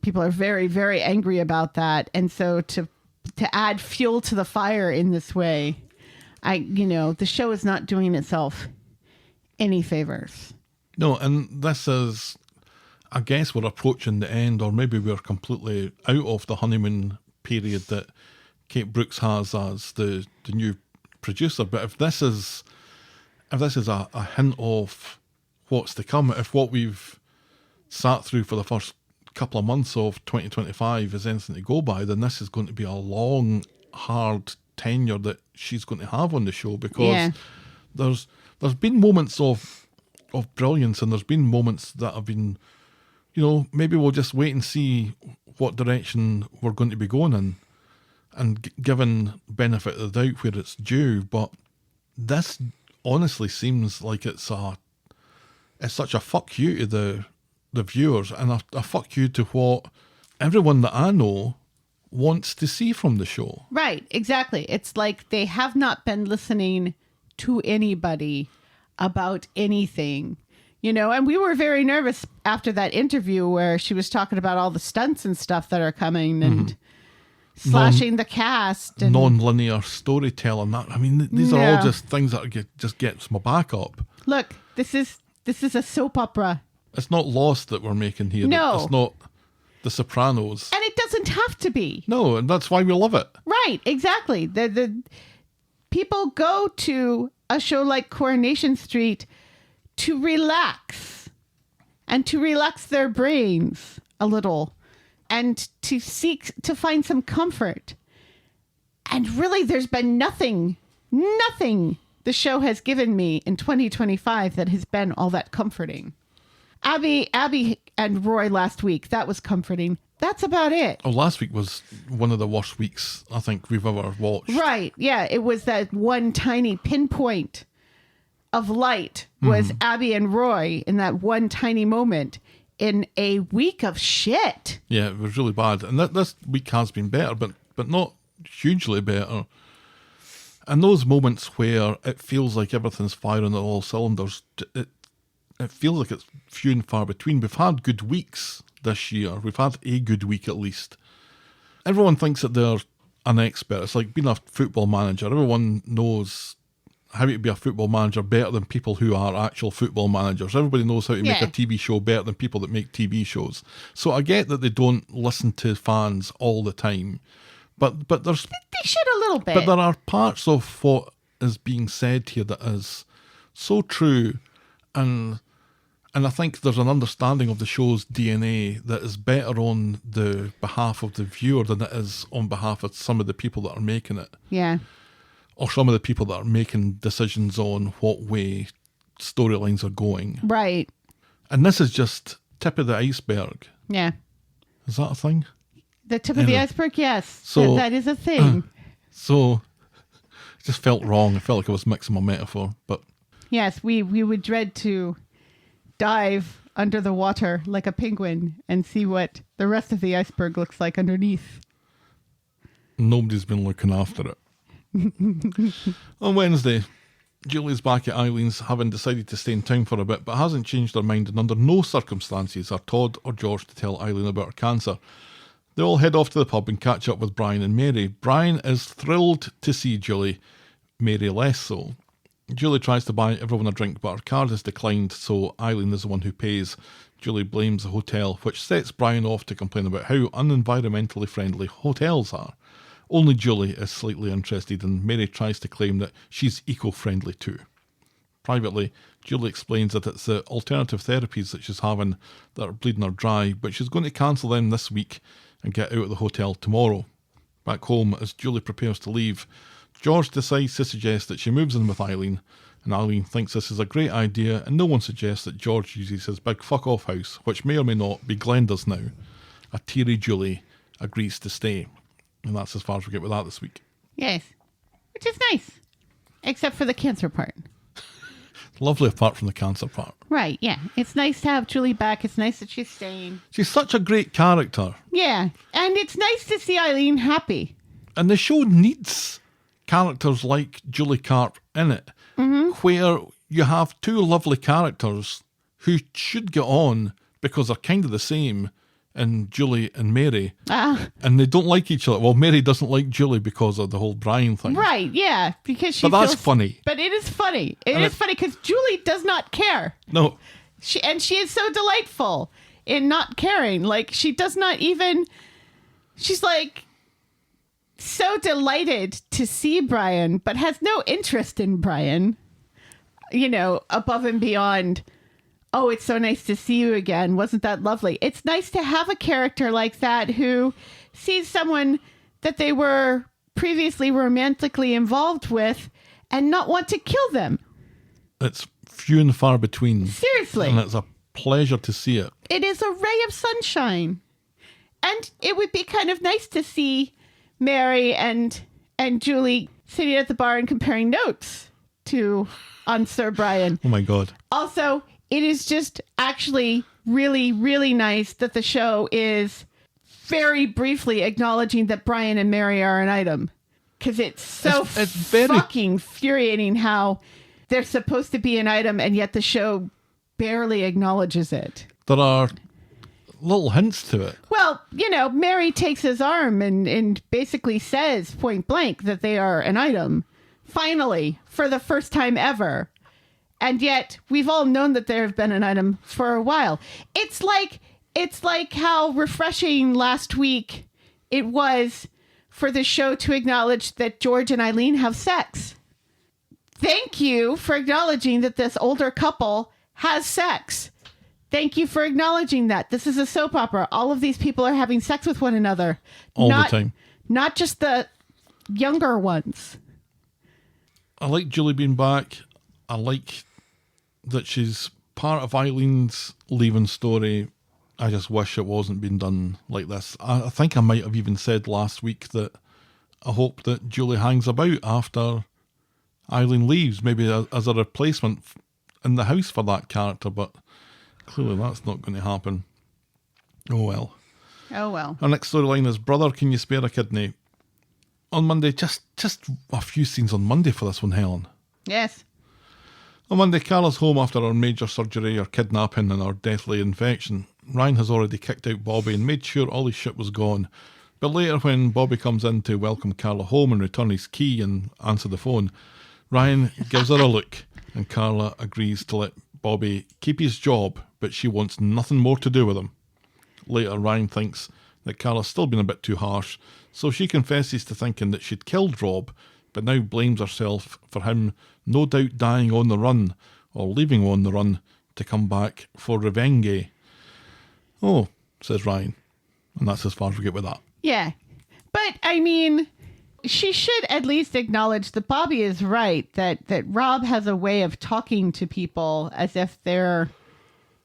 People are very, very angry about that. And so to add fuel to the fire in this way, the show is not doing itself any favors. No, and this is... I guess we're approaching the end, or maybe we're completely out of the honeymoon period that Kate Brooks has as the new producer. But if this is a hint of what's to come, if what we've sat through for the first couple of months of 2025 is anything to go by, then this is going to be a long, hard tenure that she's going to have on the show, because there's been moments of brilliance, and there's been moments that have been, maybe we'll just wait and see what direction we're going to be going in, and given benefit of the doubt where it's due. But this honestly seems like it's such a fuck you to the viewers, and a fuck you to what everyone that I know wants to see from the show. Right, exactly. It's like they have not been listening to anybody about anything. And we were very nervous after that interview where she was talking about all the stunts and stuff that are coming and slashing the cast. And non-linear storytelling. These are all just things that just gets my back up. Look, this is a soap opera. It's not Lost that we're making here. No. It's not The Sopranos. And it doesn't have to be. No, and that's why we love it. Right, exactly. The people go to a show like Coronation Street to relax and to relax their brains a little and to find some comfort. And really, there's been nothing the show has given me in 2025 that has been all that comforting. Abi and Roy last week, that was comforting. That's about it. Oh, last week was one of the worst weeks I think we've ever watched. Right, yeah. It was that one tiny pinpoint of light was Abi and Roy in that one tiny moment in a week of shit. Yeah, it was really bad. And this week has been better, but not hugely better. And those moments where it feels like everything's firing on all cylinders, it feels like it's few and far between. We've had good weeks this year. We've had a good week at least. Everyone thinks that they're an expert. It's like being a football manager. Everyone knows how to be a football manager better than people who are actual football managers. Everybody knows how to make a TV show better than people that make TV shows. So I get that they don't listen to fans all the time, but there's... They should a little bit. But there are parts of what is being said here that is so true, and I think there's an understanding of the show's DNA that is better on the behalf of the viewer than it is on behalf of some of the people that are making it. Yeah. Or some of the people that are making decisions on what way storylines are going. Right. And this is just tip of the iceberg. Yeah. Is that a thing? The tip of the iceberg, yes. So that is a thing. So it just felt wrong. I felt like I was mixing my metaphor. But yes, we would dread to dive under the water like a penguin and see what the rest of the iceberg looks like underneath. Nobody's been looking after it. On Wednesday, Julie's back at Eileen's, having decided to stay in town for a bit, but hasn't changed her mind, and under no circumstances are Todd or George to tell Eileen about her cancer. They all head off to the pub and catch up with Brian and Mary. Brian is thrilled to see Julie, Mary less so. Julie tries to buy everyone a drink, but her card is declined, so Eileen is the one who pays. Julie blames the hotel, which sets Brian off to complain about how unenvironmentally friendly hotels are. Only Julie is slightly interested, and Mary tries to claim that she's eco-friendly too. Privately, Julie explains that it's the alternative therapies that she's having that are bleeding her dry, but she's going to cancel them this week and get out of the hotel tomorrow. Back home, as Julie prepares to leave, George decides to suggest that she moves in with Eileen, and Eileen thinks this is a great idea, and no one suggests that George uses his big fuck-off house, which may or may not be Glenda's now. A teary Julie agrees to stay. And that's as far as we get with that this week. Yes. Which is nice. Except for the cancer part. Lovely apart from the cancer part. Right, yeah. It's nice to have Julie back. It's nice that she's staying. She's such a great character. Yeah, and it's nice to see Eileen happy. And the show needs characters like Julie Carp in it, where you have two lovely characters who should get on because they're kind of the same in Julie and Mary. And they don't like each other. Well, Mary doesn't like Julie because of the whole Brian thing. Right, yeah, because she But that's feels, funny. But it is funny. It is funny because Julie does not care. No. She is so delightful in not caring. Like, she does not even... She's like so delighted to see Brian, but has no interest in Brian, you know, above and beyond, oh, it's so nice to see you again. Wasn't that lovely? It's nice to have a character like that who sees someone that they were previously romantically involved with and not want to kill them. It's few and far between. Seriously. And it's a pleasure to see it. It is a ray of sunshine. And it would be kind of nice to see Mary and Julie sitting at the bar and comparing notes on Sir Brian. Oh my God. Also, it is just actually really, really nice that the show is very briefly acknowledging that Brian and Mary are an item. Because it's so it's very fucking infuriating how they're supposed to be an item and yet the show barely acknowledges it. There are little hints to it. Well, you know, Mary takes his arm and basically says point blank that they are an item. Finally, for the first time ever. And yet, we've all known that there have been an item for a while. It's like how refreshing last week it was for the show to acknowledge that George and Eileen have sex. Thank you for acknowledging that this older couple has sex. Thank you for acknowledging that. This is a soap opera. All of these people are having sex with one another. All the time. Not just the younger ones. I like Julie being back. I like that she's part of Eileen's leaving story. I just wish it wasn't being done like this. I think I might have even said last week that I hope that Julie hangs about after Eileen leaves, maybe as a replacement in the house for that character, but clearly that's not going to happen. Oh well. Oh well. Our next storyline is Brother, Can You Spare a Kidney? On Monday, just a few scenes on Monday for this one, Helen. Yes. On Monday, Carla's home after her major surgery, her kidnapping and her deathly infection. Ryan has already kicked out Bobby and made sure all his shit was gone. But later when Bobby comes in to welcome Carla home and return his key and answer the phone, Ryan gives her a look and Carla agrees to let Bobby keep his job, but she wants nothing more to do with him. Later, Ryan thinks that Carla's still been a bit too harsh, so she confesses to thinking that she'd killed Rob, but now blames herself for him no doubt dying on the run, or leaving on the run, to come back for revenge. Oh, says Ryan. And that's as far as we get with that. Yeah. But, I mean, she should at least acknowledge that Bobby is right, that Rob has a way of talking to people as if they're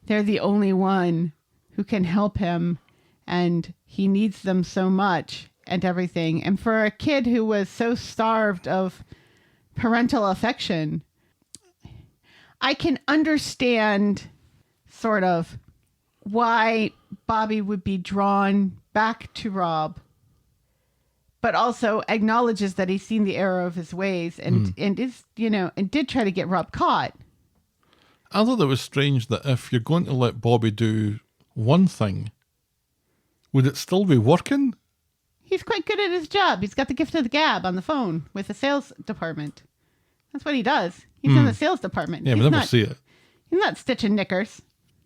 the only one who can help him, and he needs them so much and everything. And for a kid who was so starved of parental affection, I can understand sort of why Bobby would be drawn back to Rob, but also acknowledges that he's seen the error of his ways and is, you know, and did try to get Rob caught. I thought it was strange that if you're going to let Bobby do one thing, would it still be working? He's quite good at his job. He's got the gift of the gab on the phone with the sales department. That's what he does. He's in the sales department. Yeah, we never see it. He's not stitching knickers.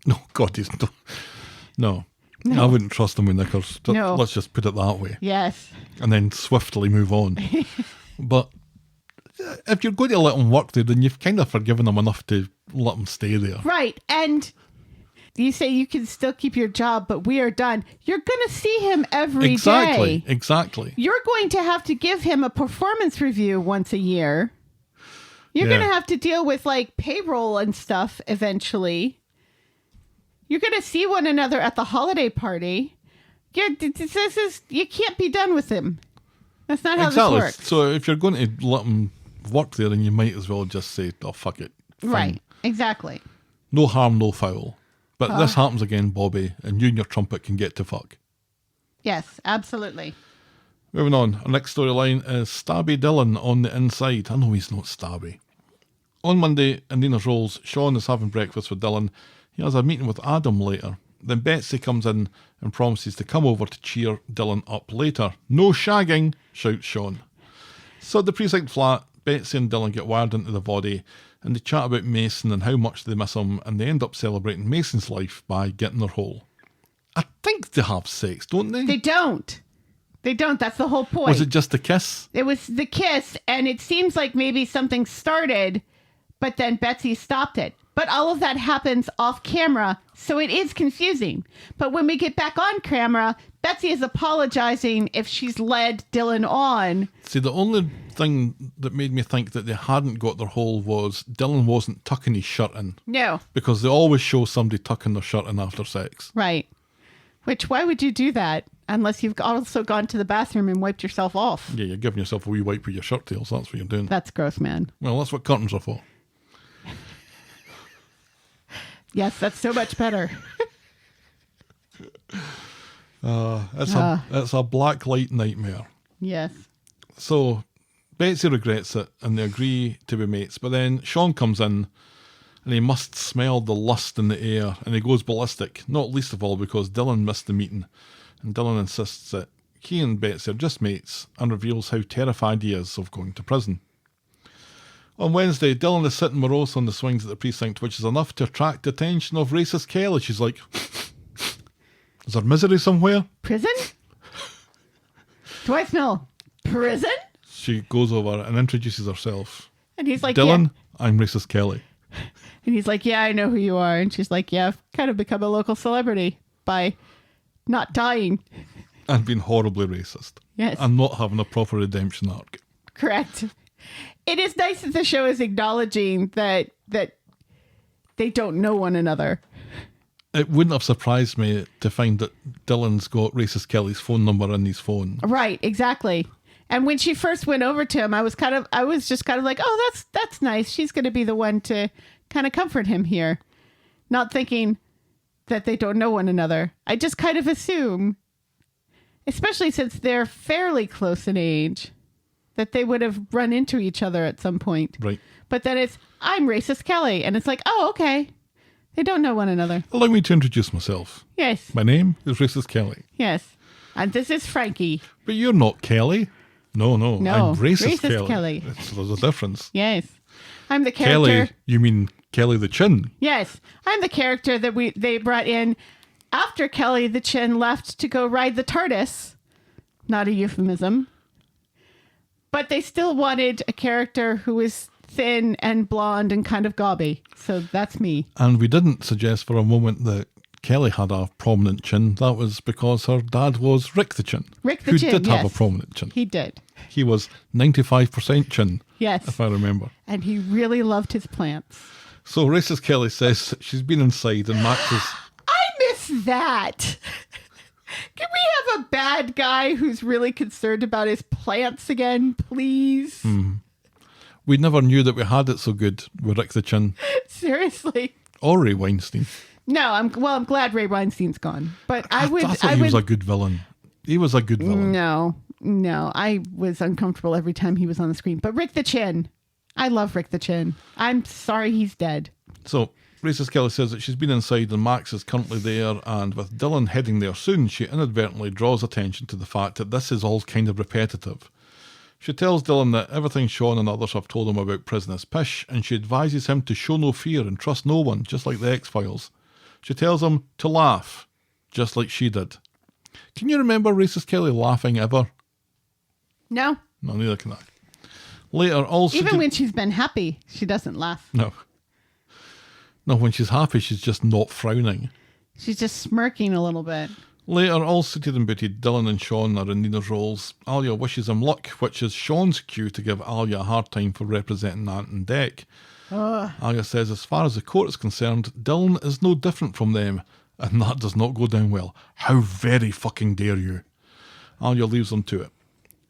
No, God, he's not. No. I wouldn't trust him with knickers. No. Let's just put it that way. Yes. And then swiftly move on. But if you're going to let him work there, then you've kind of forgiven him enough to let him stay there. Right. And you say you can still keep your job, but we are done. You're going to see him every day. Exactly. You're going to have to give him a performance review once a year. You're going to have to deal with like payroll and stuff eventually. You're going to see one another at the holiday party. You can't be done with him. That's not how this works. So if you're going to let him work there, then you might as well just say, oh, fuck it. Fine. Right. Exactly. No harm, no foul. But this happens again, Bobby, and you and your trumpet can get to fuck. Yes, absolutely. Moving on, our next storyline is Stabby Dylan on the inside. I know he's not Stabby. On Monday, in Nina's Rolls, Sean is having breakfast with Dylan. He has a meeting with Adam later. Then Betsy comes in and promises to come over to cheer Dylan up later. No shagging, shouts Sean. So at the precinct flat, Betsy and Dylan get wired into the body and they chat about Mason and how much they miss him, and they end up celebrating Mason's life by getting their hole. I think they have sex, don't they? They don't. They don't. That's the whole point. Was it just a kiss? It was the kiss, and it seems like maybe something started, but then Betsy stopped it. But all of that happens off camera, so it is confusing. But when we get back on camera, Betsy is apologizing if she's led Dylan on. See, the only thing that made me think that they hadn't got their hole was Dylan wasn't tucking his shirt in. No. Because they always show somebody tucking their shirt in after sex. Right. Which, why would you do that? Unless you've also gone to the bathroom and wiped yourself off. Yeah, you're giving yourself a wee wipe with your shirt tails. That's what you're doing. That's gross, man. Well, that's what curtains are for. Yes, that's so much better. It's a black light nightmare. Yes. So Betsy regrets it and they agree to be mates. But then Sean comes in and he must smell the lust in the air and he goes ballistic. Not least of all because Dylan missed the meeting. And Dylan insists that he and Betsy are just mates and reveals how terrified he is of going to prison. On Wednesday, Dylan is sitting morose on the swings at the precinct, which is enough to attract the attention of racist Kelly. She's like, is there misery somewhere? Prison? Do I smell prison? She goes over and introduces herself. And he's like, Dylan, yeah. I'm racist Kelly. And he's like, yeah, I know who you are. And she's like, yeah, I've kind of become a local celebrity by not dying. And being horribly racist. Yes. And not having a proper redemption arc. Correct. It is nice that the show is acknowledging that they don't know one another. It wouldn't have surprised me to find that Dylan's got racist Kelly's phone number in his phone. Right, exactly. And when she first went over to him, I was just kind of like, oh, that's nice. She's going to be the one to kind of comfort him here. Not thinking that they don't know one another. I just kind of assume, especially since they're fairly close in age, that they would have run into each other at some point. Right. But then it's, I'm racist Kelly. And it's like, oh, okay. They don't know one another. Allow me to introduce myself. Yes. My name is Racist Kelly. Yes. And this is Frankie. But you're not Kelly. No, No, I'm racist Kelly. There's a difference. Yes. I'm the Kelly, character. you mean Kelly the Chin? Yes. I'm the character that they brought in after Kelly the Chin left to go ride the TARDIS. Not a euphemism. But they still wanted a character who was thin and blonde and kind of gobby. So that's me. And we didn't suggest for a moment that Kelly had a prominent chin. That was because her dad was Rick the Chin. Rick the who Chin, did have yes. a prominent chin. He did. He was 95% chin. Yes. If I remember. And he really loved his plants. So racist Kelly says she's been inside and Max is... I miss that. Can we have a bad guy who's really concerned about his plants again, please? We never knew that we had it so good with Rick the Chin. Seriously. Or Ray Weinstein. No, I'm glad Ray Weinstein's gone. But I thought he was a good villain. He was a good villain. No, I was uncomfortable every time he was on the screen. But Rick the Chin. I love Rick the Chin. I'm sorry he's dead. So, racist Kelly says that she's been inside and Max is currently there, and with Dylan heading there soon, she inadvertently draws attention to the fact that this is all kind of repetitive. She tells Dylan that everything Sean and others have told him about prison is pish, and she advises him to show no fear and trust no one, just like the X-Files. She tells him to laugh, just like she did. Can you remember racist Kelly laughing ever? No. No, neither can I. Later, also... Even when she's been happy, she doesn't laugh. No. No, when she's happy, she's just not frowning. She's just smirking a little bit. Later, all suited and booted, Dylan and Sean are in Nina's roles. Alia wishes him luck, which is Sean's cue to give Alia a hard time for representing Ant and Dec. Alia says, as far as the court is concerned, Dylan is no different from them, and that does not go down well. How very fucking dare you? Alia leaves them to it.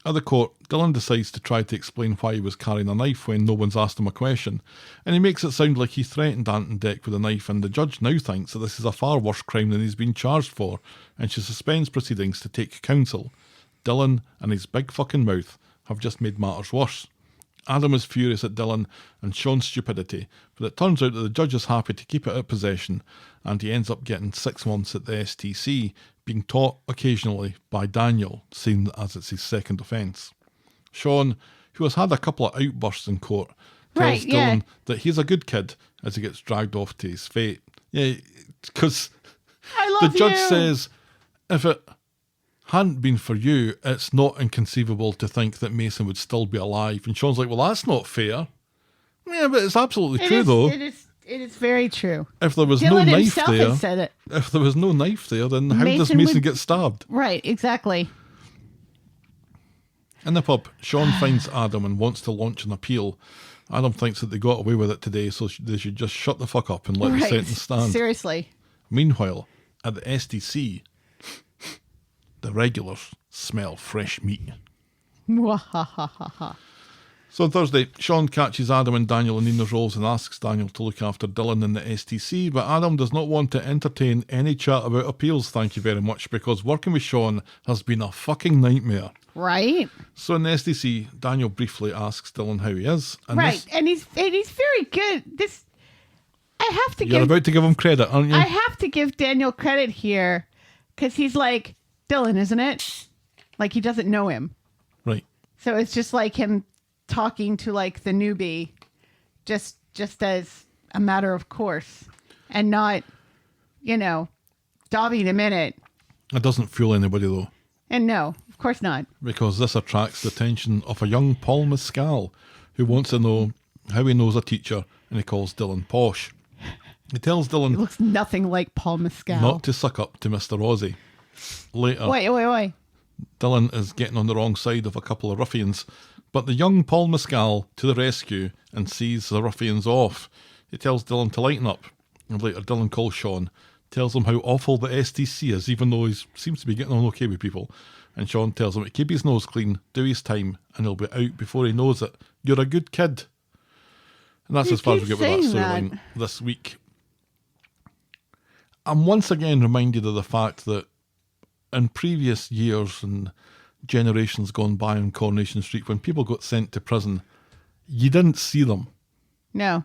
At the court, Dylan decides to try to explain why he was carrying a knife when no one's asked him a question, and he makes it sound like he threatened Aunt and Dec with a knife, and the judge now thinks that this is a far worse crime than he's been charged for, and she suspends proceedings to take counsel. Dylan and his big fucking mouth have just made matters worse. Adam is furious at Dylan and Sean's stupidity, but it turns out that the judge is happy to keep it at possession, and he ends up getting 6 months at the STC, being taught occasionally by Daniel, seeing as it's his second offence. Sean, who has had a couple of outbursts in court, tells Dylan that he's a good kid as he gets dragged off to his fate. Yeah, because the judge says, if it hadn't been for you, it's not inconceivable to think that Mason would still be alive. And Sean's like, well, that's not fair. Yeah, but it's absolutely true, though. It is very true. If there was Dylan no knife himself there, has said it. If there was no knife there, then how does Mason get stabbed? Right, exactly. In the pub, Sean finds Adam and wants to launch an appeal. Adam thinks that they got away with it today, so they should just shut the fuck up and let the sentence stand. Seriously. Meanwhile, at the STC, the regulars smell fresh meat. Mwahahaha. So on Thursday, Sean catches Adam and Daniel in Nina's roles and asks Daniel to look after Dylan in the STC, but Adam does not want to entertain any chat about appeals, thank you very much, because working with Sean has been a fucking nightmare. Right. So in the STC, Daniel briefly asks Dylan how he is. And right, and he's very good. I have to You're about to give him credit, aren't you? I have to give Daniel credit here, because he's like, Dylan, isn't it? Like, he doesn't know him. Right. So it's just like him talking to like the newbie, just as a matter of course, and not, dobbing him in it. It doesn't fool anybody though. And no, of course not. Because this attracts the attention of a young Paul Mescal who wants to know how he knows a teacher, and he calls Dylan posh. He tells Dylan He looks nothing like Paul Mescal. not to suck up to Mr. Ozzy. Later, Wait. Dylan is getting on the wrong side of a couple of ruffians, but the young Paul Mescal to the rescue and sees the ruffians off. He tells Dylan to lighten up, and later Dylan calls Sean, tells him how awful the STC is, even though he seems to be getting on okay with people. And Sean tells him to keep his nose clean, do his time, and he'll be out before he knows it. You're a good kid. And that's as far as we get with that storyline this week. I'm once again reminded of the fact that in previous years and generations gone by on Coronation Street, when people got sent to prison, you didn't see them. No.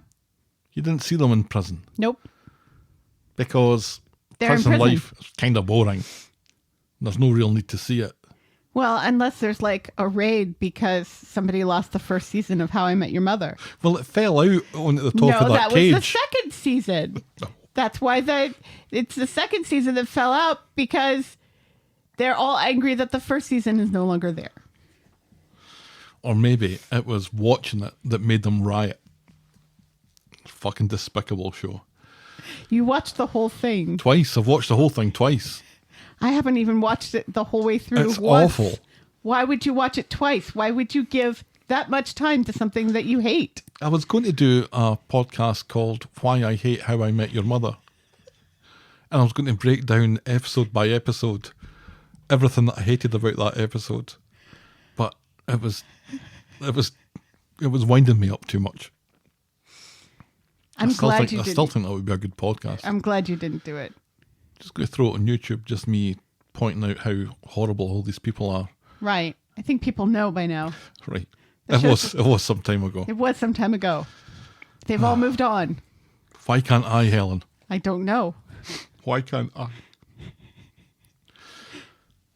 You didn't see them in prison. Nope. Because They're in prison prison. life is kind of boring. There's no real need to see it. Well, unless there's like a raid because somebody lost the first season of How I Met Your Mother. Well, it fell out onto the top of that cage. No, that was the second season. That's why it's the second season that fell out, because they're all angry that the first season is no longer there. Or maybe it was watching it that made them riot. Fucking despicable show. You watched the whole thing. Twice. I've watched the whole thing twice. I haven't even watched it the whole way through. It's once. awful. Why would you watch it twice? Why would you give that much time to something that you hate? I was going to do a podcast called Why I Hate How I Met Your Mother. And I was going to break down episode by episode everything that I hated about that episode. But it was winding me up too much. I still think that would be a good podcast. I'm glad you didn't do it. Just go throw it on YouTube, just me pointing out how horrible all these people are. Right. I think people know by now. Right. It was some time ago. It was some time ago. They've all moved on. Why can't I, Helen? I don't know. Why can't I?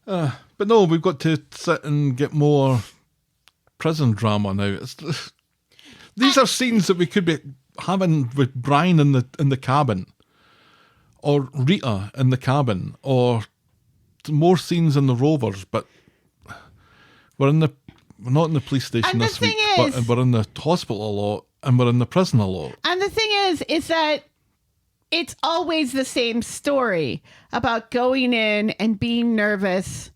But no, we've got to sit and get more prison drama now. These are scenes that we could be having with Brian in the cabin, or Rita in the cabin, or more scenes in the Rovers. But we're not in the police station and this week. But we're in the hospital a lot, and we're in the prison a lot. And the thing is that it's always the same story about going in and being nervous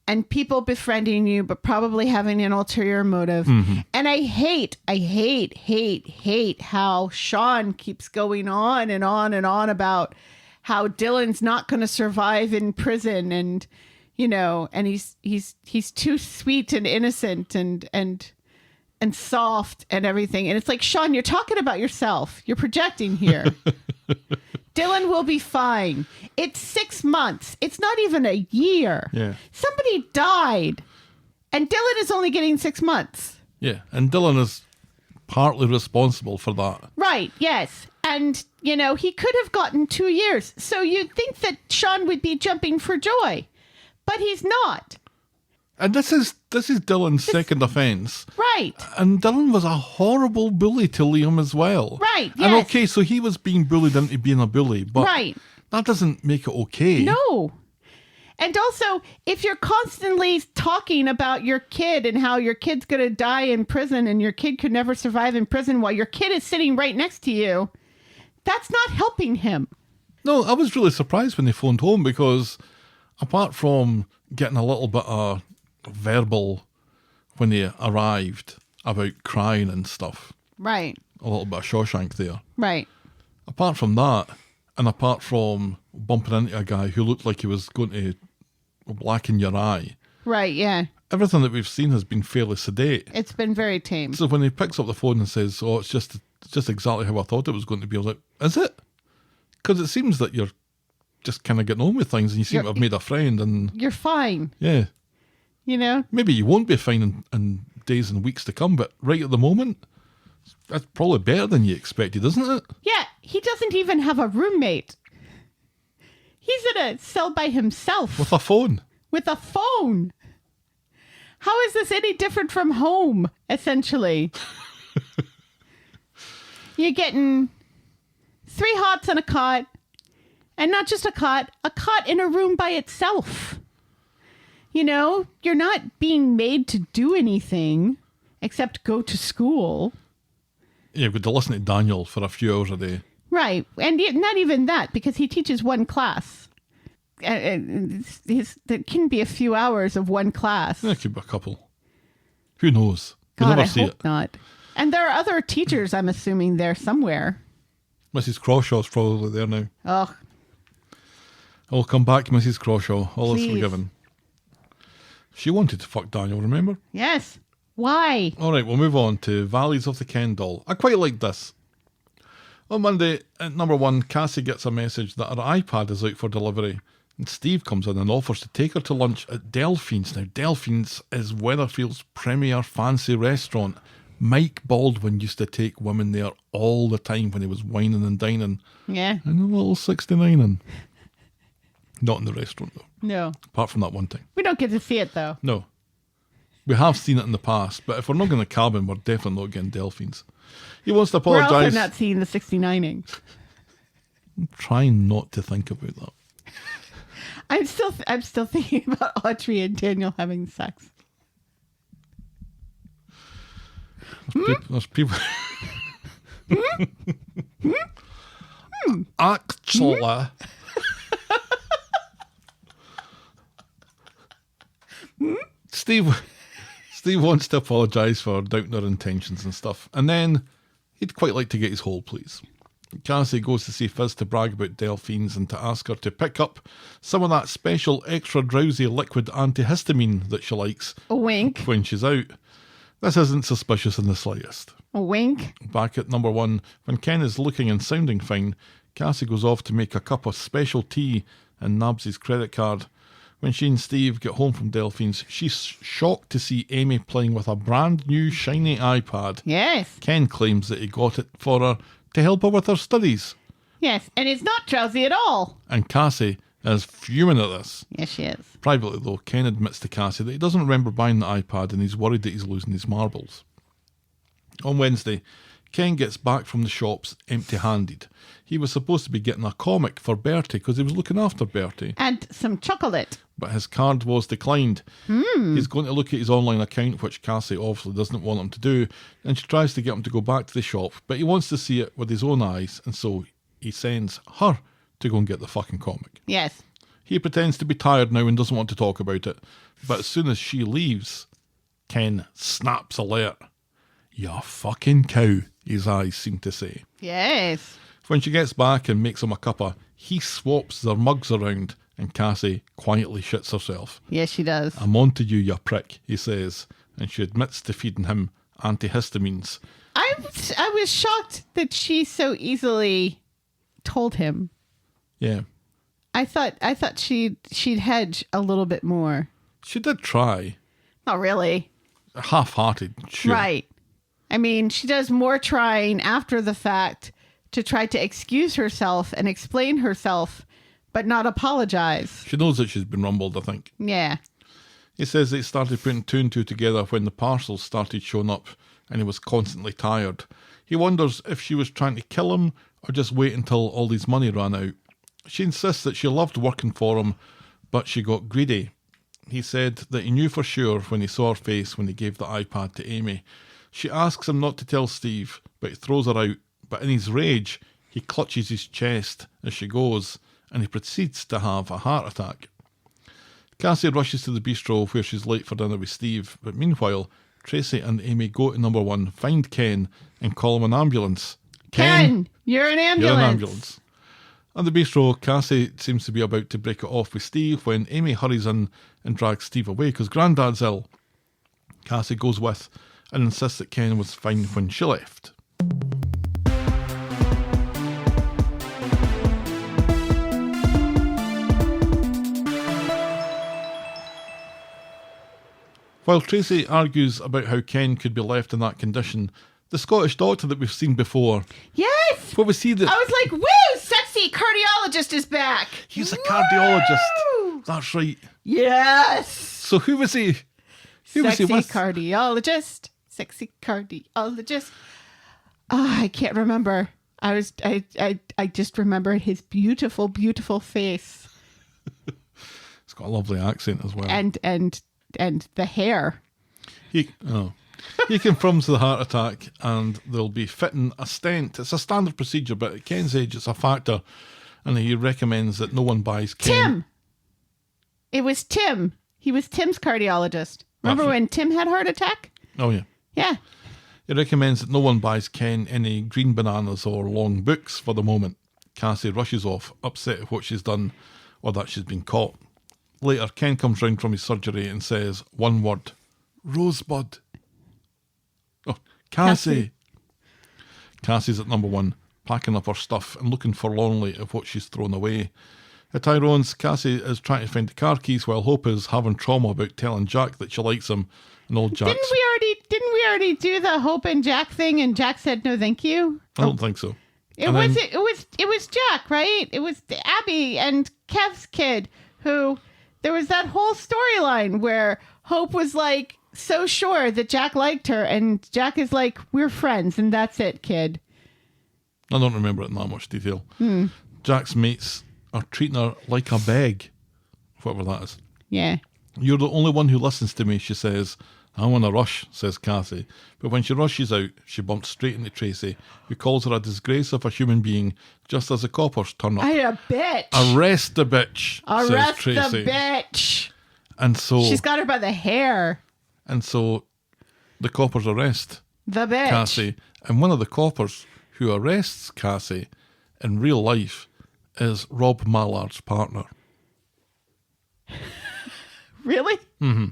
and people befriending you, but probably having an ulterior motive. Mm-hmm. And I hate how Sean keeps going on and on and on about how Dylan's not going to survive in prison. And, you know, and he's too sweet and innocent and soft and everything. And it's like, Sean, you're talking about yourself. You're projecting here. Dylan will be fine. It's 6 months. It's not even a year. Yeah. Somebody died, and Dylan is only getting 6 months. Yeah, and Dylan is partly responsible for that. Right, yes. And, you know, he could have gotten 2 years. So you'd think that Sean would be jumping for joy, but he's not. And this is Dylan's second offence. Right. And Dylan was a horrible bully to Liam as well. Right, And yes. okay, so he was being bullied into being a bully, but Right. that doesn't make it okay. No. And also, if you're constantly talking about your kid and how your kid's going to die in prison and your kid could never survive in prison while your kid is sitting right next to you, that's not helping him. No, I was really surprised when they phoned home because apart from getting a little bit of verbal when they arrived about crying and stuff, Right. a little bit of Shawshank there. Right. Apart from that, and apart from bumping into a guy who looked like he was going to blacken your eye, Right, yeah. everything that we've seen has been fairly sedate. It's been very tame. So when he picks up the phone and says, "Oh, it's just exactly how I thought it was going to be," I was like, "Is it?" Because it seems that you're just kind of getting on with things, and you seem to have made a friend, and You're fine, yeah, you know? maybe you won't be fine in days and weeks to come, but right at the moment, that's probably better than you expected, isn't it? Yeah, he doesn't even have a roommate. He's in a cell by himself. With a phone. With a phone. How is this any different from home, essentially? You're getting 3 hots and a cot, and not just a cot in a room by itself. You know, you're not being made to do anything except go to school. Yeah, you've got to listen to Daniel for a few hours a day. Right. And not even that, because he teaches one class. There can be a few hours of one class. There could be a couple. Who knows? We God, never I see hope it. not. And there are other teachers, I'm assuming, there somewhere. Mrs. Crawshaw's probably there now. Oh, I'll come back, Mrs. Crawshaw. All is Please. forgiven. She wanted to fuck Daniel, remember? yes. Why? All right, we'll move on to Valleys of the Ken doll. I quite like this. On Monday, at number 1, Cassie gets a message that her iPad is out for delivery. And Steve comes in and offers to take her to lunch at Delphine's. Now, Delphine's is Weatherfield's premier fancy restaurant. Mike Baldwin used to take women there all the time when he was wining and dining. Yeah. And a little 69ing. Not in the restaurant, though. No. Apart from that one time. We don't get to see it, though. No. We have seen it in the past, but if we're not going to cabin, we're definitely not getting Delphines. He wants to We're also apologise. not seeing the 69ing. I'm trying not to think about that. I'm still thinking about Audrey and Daniel having sex. There's people. Actually. Steve wants to apologise for doubting her intentions and stuff. And then he'd quite like to get his whole please. Cassie goes to see Fizz to brag about Delphines and to ask her to pick up some of that special extra drowsy liquid antihistamine that she likes A wink. when she's out. This isn't suspicious in the slightest. A wink. Back at number 1, when Ken is looking and sounding fine, Cassie goes off to make a cup of special tea and nabs his credit card. When she and Steve get home from Delphine's, she's shocked to see Amy playing with a brand new shiny iPad. Yes. Ken claims that he got it for her to help her with her studies. Yes. And it's not drowsy at all. And Cassie is fuming at this. Yes, she is. Privately, though, Ken admits to Cassie that he doesn't remember buying the iPad and he's worried that he's losing his marbles. On Wednesday, Ken gets back from the shops empty-handed. He was supposed to be getting a comic for Bertie because he was looking after Bertie, And some chocolate. but his card was declined. He's going to look at his online account, which Cassie obviously doesn't want him to do, and she tries to get him to go back to the shop, but he wants to see it with his own eyes, and so he sends her to go and get the fucking comic. Yes. He pretends to be tired now and doesn't want to talk about it, but as soon as she leaves, Ken snaps alert. "You fucking cow," his eyes seem to say. Yes. When she gets back and makes him a cuppa, he swaps their mugs around and Cassie quietly shits herself. Yes, she does. I'm on to you prick, he says, and she admits to feeding him antihistamines. I was shocked that she so easily told him. Yeah. I thought she'd hedge a little bit more. She did try. Not really. Half-hearted, sure. Right. I mean, she does more trying after the fact to try to excuse herself and explain herself, but not apologize. She knows that she's been rumbled, I think. Yeah. He says they started putting two and two together when the parcels started showing up and he was constantly tired. He wonders if she was trying to kill him or just wait until all his money ran out. She insists that she loved working for him, but she got greedy. He said that he knew for sure when he saw her face when he gave the iPad to Amy. She asks him not to tell Steve, but he throws her out. But in his rage, he clutches his chest as she goes, and he proceeds to have a heart attack. Cassie rushes to the bistro where she's late for dinner with Steve, but meanwhile, Tracy and Amy go to number 1, find Ken, and call him an ambulance. Ken, you're an ambulance. You're an ambulance. At the bistro, Cassie seems to be about to break it off with Steve when Amy hurries in and drags Steve away because Grandad's ill. Cassie goes with and insists that Ken was fine when she left. While Tracy argues about how Ken could be left in that condition, the Scottish doctor that we've seen before... Yes! What was he that... I was like, woo! Sexy cardiologist is back! He's a Woo! cardiologist. That's right. Yes! So who was he? Who was he with? Cardiologist. Sexy cardiologist. I can't remember. I just remember his beautiful, beautiful face. He's got a lovely accent as well. And the hair. He confirms the heart attack and they'll be fitting a stent. It's a standard procedure, but at Ken's age it's a factor, and he recommends that no one buys Ken. Tim! It was Tim. He was Tim's cardiologist. Remember when Tim had a heart attack? Oh, yeah. Yeah. He recommends that no one buys Ken any green bananas or long books for the moment. Cassie rushes off, upset at what she's done or that she's been caught. Later, Ken comes round from his surgery and says one word, Rosebud. Oh, Cassie. Cassie's at number 1, packing up her stuff and looking forlornly at what she's thrown away. At Tyrone's, Cassie is trying to find the car keys while Hope is having trauma about telling Jack that she likes him. And old Jack's... Didn't we already do the Hope and Jack thing and Jack said no thank you? I don't think so. It was Jack, right? It was Abi and Kev's kid who... There was that whole storyline where Hope was like so sure that Jack liked her, and Jack is like, we're friends, and that's it, kid. I don't remember it in that much detail. Jack's mates are treating her like a beg, whatever that is. Yeah. You're the only one who listens to me, she says. I'm on a rush, says Cassie. But when she rushes out, she bumps straight into Tracy, who calls her a disgrace of a human being, just as the coppers turn up. A bitch. Arrest the bitch, says Tracy. The bitch. And so... She's got her by the hair. And so the coppers arrest the bitch. Cassie. And one of the coppers who arrests Cassie in real life is Rob Mallard's partner. Really? Mm-hmm.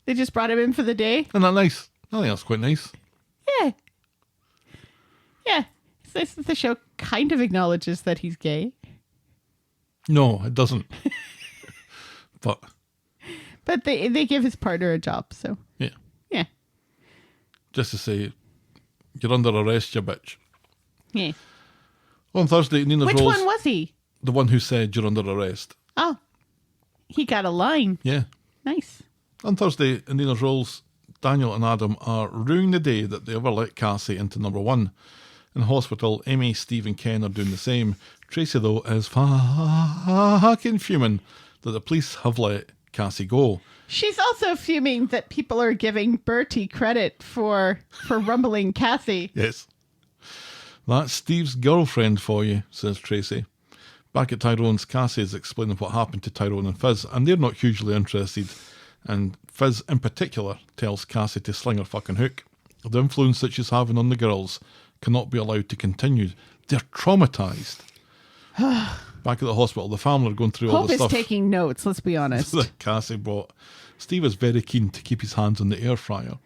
They just brought him in for the day? Isn't that nice? I think that's quite nice. Yeah. Yeah. It's nice that the show kind of acknowledges that he's gay. No, it doesn't. But they give his partner a job, so. Yeah. Yeah. Just to say, you're under arrest, you bitch. Yeah. On Thursday, Nina's Which Rolls... one was he? The one who said you're under arrest. Oh. He got a line. Yeah. Nice. On Thursday, in Nina's Rolls, Daniel and Adam are ruining the day that they ever let Cassie into number 1. In hospital, Amy, Steve and Ken are doing the same. Tracy, though, is fucking fuming that the police have let Cassie go. She's also fuming that people are giving Bertie credit for rumbling Cassie. Yes. That's Steve's girlfriend for you, says Tracy. Back at Tyrone's, Cassie is explaining what happened to Tyrone and Fizz, and they're not hugely interested. And Fizz, in particular, tells Cassie to sling her fucking hook. The influence that she's having on the girls cannot be allowed to continue. They're traumatised. Back at the hospital, the family are going through all Hope the is stuff taking notes, let's be honest. that Cassie brought. Steve is very keen to keep his hands on the air fryer.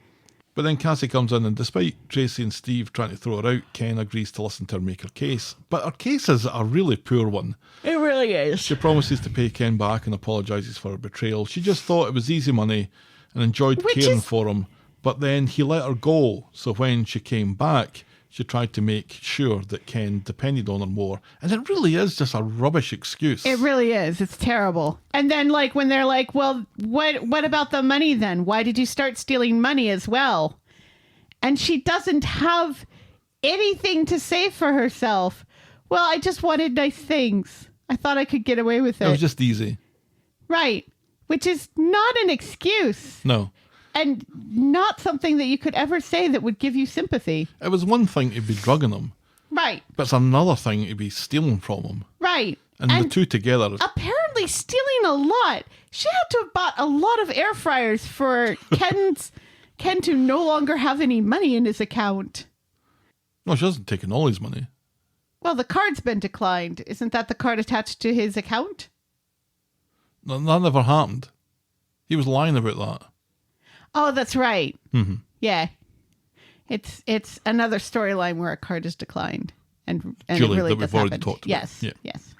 But then Cassie comes in, and despite Tracy and Steve trying to throw her out, Ken agrees to listen to her make her case. But her case is a really poor one. It really is. She promises to pay Ken back and apologises for her betrayal. She just thought it was easy money and enjoyed caring for him. But then he let her go. So when she came back, she tried to make sure that Ken depended on her more. And it really is just a rubbish excuse. It really is. It's terrible. And then, like, when they're like, well, what about the money then? Why did you start stealing money as well? And she doesn't have anything to say for herself. Well, I just wanted nice things. I thought I could get away with it. It was just easy. Right. Which is not an excuse. No. And not something that you could ever say that would give you sympathy. It was one thing to be drugging him. Right. But it's another thing to be stealing from him. Right. And the two together. Apparently stealing a lot. She had to have bought a lot of air fryers for Ken to no longer have any money in his account. No, she hasn't taken all his money. Well, the card's been declined. Isn't that the card attached to his account? No, that never happened. He was lying about that. Oh, that's right. Mm-hmm. Yeah. It's another storyline where a card is declined. And Julie, it really that we've does already happen. talked about. Yes. Yeah. Yes.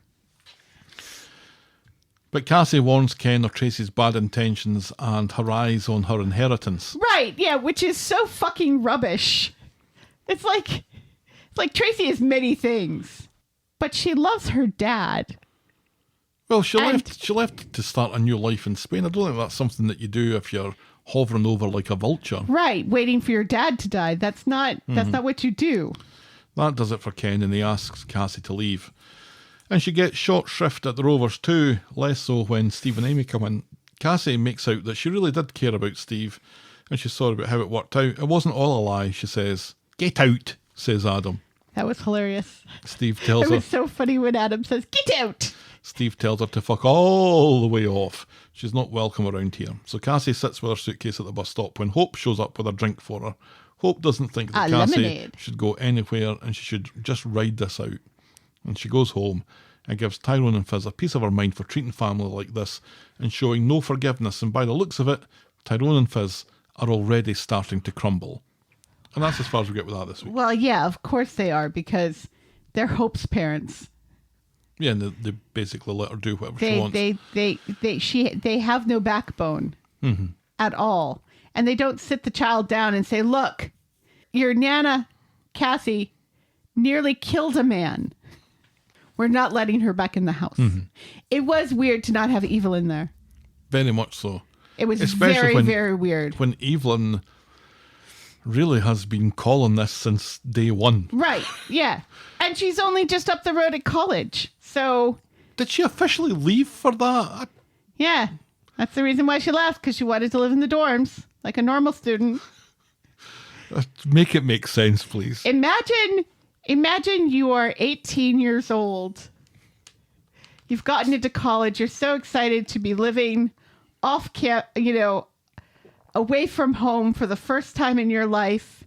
But Cassie warns Ken of Tracy's bad intentions and her eyes on her inheritance. Right, yeah, which is so fucking rubbish. It's like Tracy is many things, but she loves her dad. Well, she left to start a new life in Spain. I don't think that's something that you do if you're hovering over like a vulture. Right, waiting for your dad to die. That's not what you do. That does it for Ken, and he asks Cassie to leave. And she gets short shrift at the Rovers too, less so when Steve and Amy come in. Cassie makes out that she really did care about Steve, and she's sorry about how it worked out. It wasn't all a lie, she says. Get out, says Adam. That was hilarious. Steve tells It her. was so funny when Adam says, "Get out!" Steve tells her to fuck all the way off. She's not welcome around here. So Cassie sits with her suitcase at the bus stop when Hope shows up with a drink for her. Hope doesn't think that Cassie lemonade. should go anywhere and she should just ride this out. And she goes home and gives Tyrone and Fizz a piece of her mind for treating family like this and showing no forgiveness. And by the looks of it, Tyrone and Fizz are already starting to crumble. And that's as far as we get with that this week. Well, yeah, of course they are, because they're Hope's parents. Yeah, and they basically let her do whatever she wants. They have no backbone at all. And they don't sit the child down and say, look, your Nana, Cassie, nearly killed a man. We're not letting her back in the house. It was weird to not have Evelyn there. Very much so. It was Especially very weird. When Evelyn really has been calling this since day one. Right, yeah. And she's only just up the road at college. So... Did she officially leave for that? Yeah. That's the reason why she left, because she wanted to live in the dorms like a normal student. Make it make sense, please. Imagine you are 18 years old. You've gotten into college. You're so excited to be living off away from home for the first time in your life.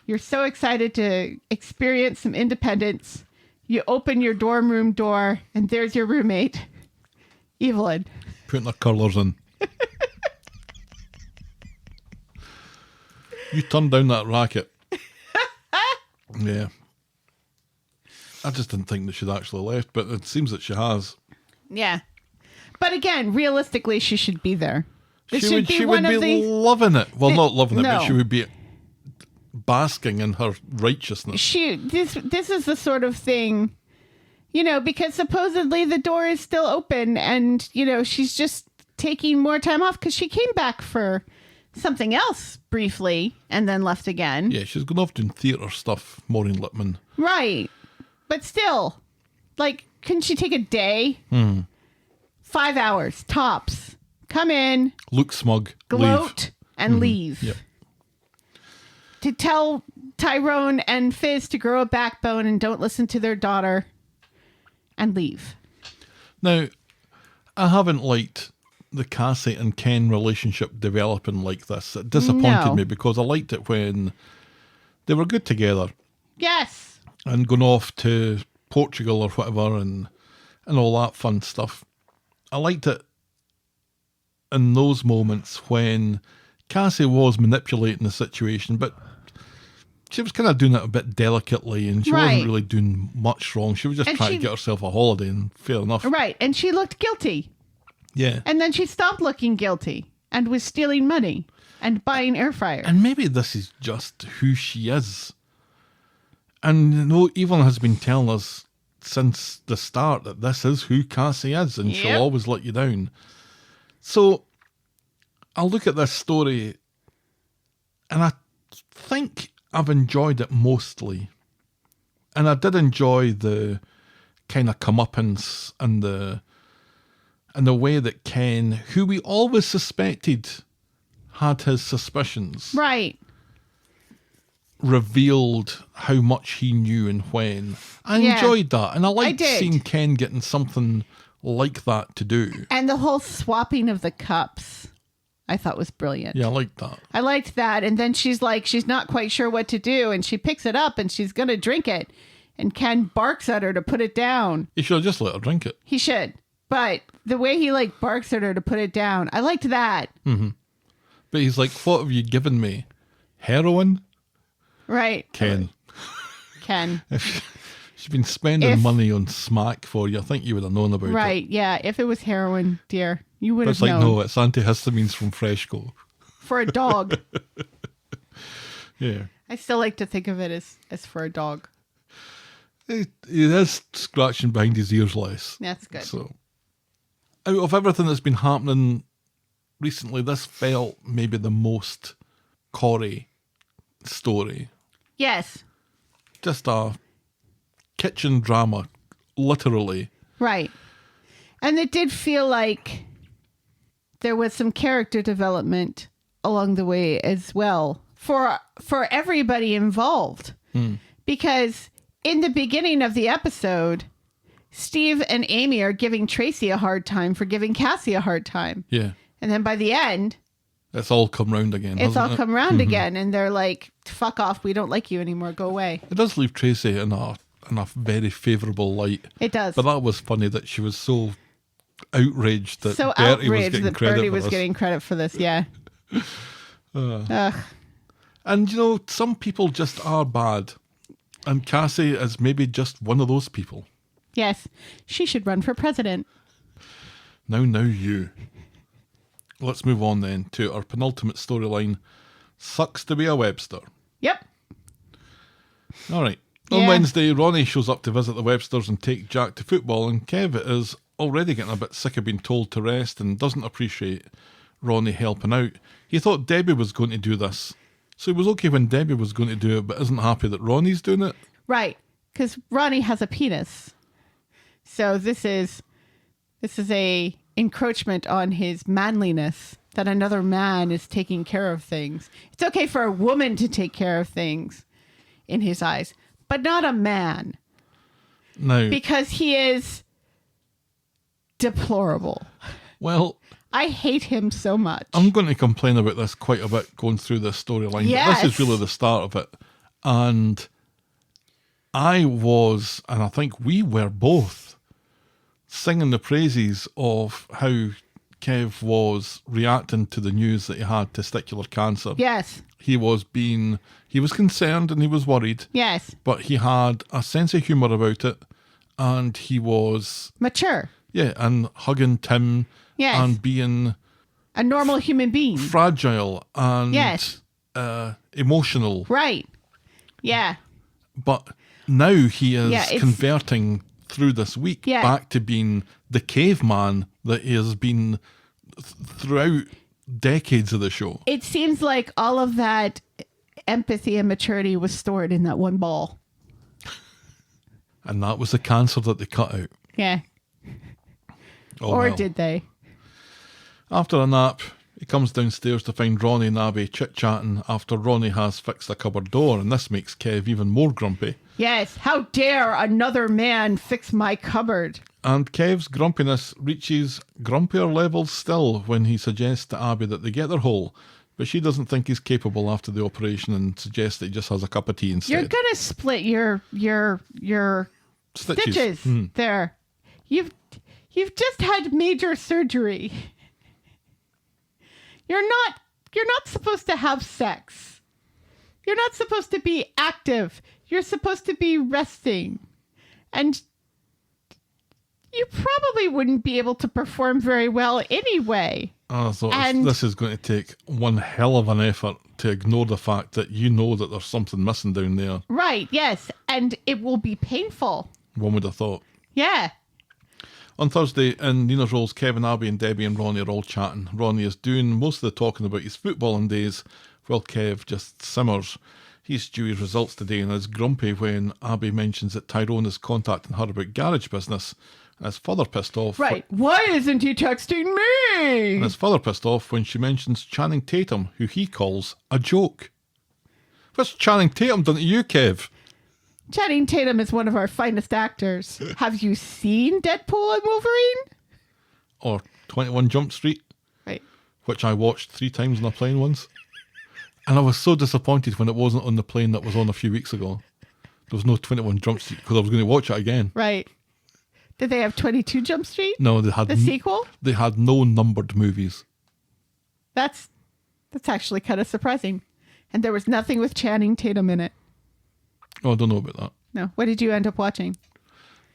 You're so excited to experience some independence. You open your dorm room door, and there's your roommate, Evelyn. Putting her colours in. You turned down that racket. Yeah. I just didn't think that she'd actually left, but it seems that she has. Yeah. But again, realistically, she should be there. She would be loving it. Well, not loving it, no. but she would be basking in her righteousness. This is the sort of thing, because supposedly the door is still open and, she's just taking more time off because she came back for something else briefly and then left again. Yeah, she's gone off doing theatre stuff, Maureen Lipman. Right. But still, couldn't she take a day? 5 hours, tops. Come in. Look smug. Gloat. Leave. And leave. Yep. To tell Tyrone and Fizz to grow a backbone and don't listen to their daughter. And leave. Now, I haven't liked the Cassie and Ken relationship developing like this. It disappointed me because I liked it when they were good together. Yes. And going off to Portugal or whatever, and and all that fun stuff. I liked it in those moments when Cassie was manipulating the situation, but she was kind of doing it a bit delicately, and she wasn't really doing much wrong. She was just trying to get herself a holiday, and fair enough. Right, and she looked guilty. Yeah. And then she stopped looking guilty and was stealing money and buying air fryers. And maybe this is just who she is. And you know, Evelyn has been telling us since the start that this is who Cassie is, and she'll always let you down. So I'll look at this story, and I think I've enjoyed it mostly. And I did enjoy the kind of comeuppance and the way that Ken, who we always suspected had his suspicions, right, revealed how much he knew and when. I enjoyed that. And I liked seeing Ken getting something like that to do. And the whole swapping of the cups, I thought was brilliant. Yeah, I liked that. I liked that. And then she's like, she's not quite sure what to do. And she picks it up and she's going to drink it. And Ken barks at her to put it down. He should have just let her drink it. He should. But the way he like barks at her to put it down, I liked that. Mm-hmm. But he's like, what have you given me? Heroin? Right. Ken. She's been spending money on smack for you. I think you would have known about it. Right, yeah. If it was heroin, dear, you would have known. It's like, no, it's antihistamines from Freshco. For a dog. Yeah. I still like to think of it as for a dog. He is scratching behind his ears less. That's good. So, out of everything that's been happening recently, this felt maybe the most Corrie story. Yes. Just a kitchen drama, literally. Right. And it did feel like there was some character development along the way as well for everybody involved. Because in the beginning of the episode, Steve and Amy are giving Tracy a hard time for giving Cassie a hard time. Yeah. And then by the end, it's all come round again. It's all come round again. And they're like, fuck off. We don't like you anymore. Go away. It does leave Tracy in a very favourable light. It does. But that was funny that she was so outraged that Bertie was getting credit for this. Yeah. And, you know, some people just are bad. And Cassie is maybe just one of those people. Yes. She should run for president. Now you. Let's move on then to our penultimate storyline. Sucks to be a Webster. Yep. All right. On Wednesday, Ronnie shows up to visit the Websters and take Jack to football, and Kev is already getting a bit sick of being told to rest and doesn't appreciate Ronnie helping out. He thought Debbie was going to do this, so he was okay when Debbie was going to do it, but isn't happy that Ronnie's doing it. Right, because Ronnie has a penis. So this is a encroachment on his manliness, that another man is taking care of things. It's okay for a woman to take care of things in his eyes, but not a man. No. Because he is deplorable. Well, I hate him so much. I'm going to complain about this quite a bit going through this storyline, but this is really the start of it. And I was, and I think we were both, singing the praises of how Kev was reacting to the news that he had testicular cancer. Yes. He was concerned and he was worried. Yes. But he had a sense of humour about it, and he was mature. Yeah, and hugging Tim. Yes. And being a normal human being. Fragile and emotional. Right. Yeah. But now he is converting through this week back to being the caveman that he has been throughout decades of the show. It seems like all of that empathy and maturity was stored in that one ball. And that was the cancer that they cut out. Yeah. Oh, or did they? After a nap, he comes downstairs to find Ronnie and Abi chit-chatting after Ronnie has fixed the cupboard door, and this makes Kev even more grumpy. Yes, how dare another man fix my cupboard? And Kev's grumpiness reaches grumpier levels still when he suggests to Abi that they get their hole, but she doesn't think he's capable after the operation and suggests that he just has a cup of tea instead. You're going to split your stitches there. You've just had major surgery. You're not supposed to have sex. You're not supposed to be active. You're supposed to be resting. And you probably wouldn't be able to perform very well anyway. I thought this is going to take one hell of an effort to ignore the fact that you know that there's something missing down there. Right, yes. And it will be painful. One would have thought. Yeah. On Thursday, in Nina's Rolls, Kevin, Abi and Debbie and Ronnie are all chatting. Ronnie is doing most of the talking about his footballing days, while Kev just simmers. He's due his results today and is grumpy when Abi mentions that Tyrone is contacting her about garage business, and is further pissed off. Right. Why isn't he texting me? And is further pissed off when she mentions Channing Tatum, who he calls a joke. What's Channing Tatum done to you, Kev? Channing Tatum is one of our finest actors. Have you seen Deadpool and Wolverine? Or 21 Jump Street, Right. which I watched 3 times on a plane once. And I was so disappointed when it wasn't on the plane that was on a few weeks ago. There was no 21 Jump Street because I was going to watch it again. Right. Did they have 22 Jump Street? No, they had The sequel? They had no numbered movies. That's actually kind of surprising. And there was nothing with Channing Tatum in it. Oh, I don't know about that. No. What did you end up watching?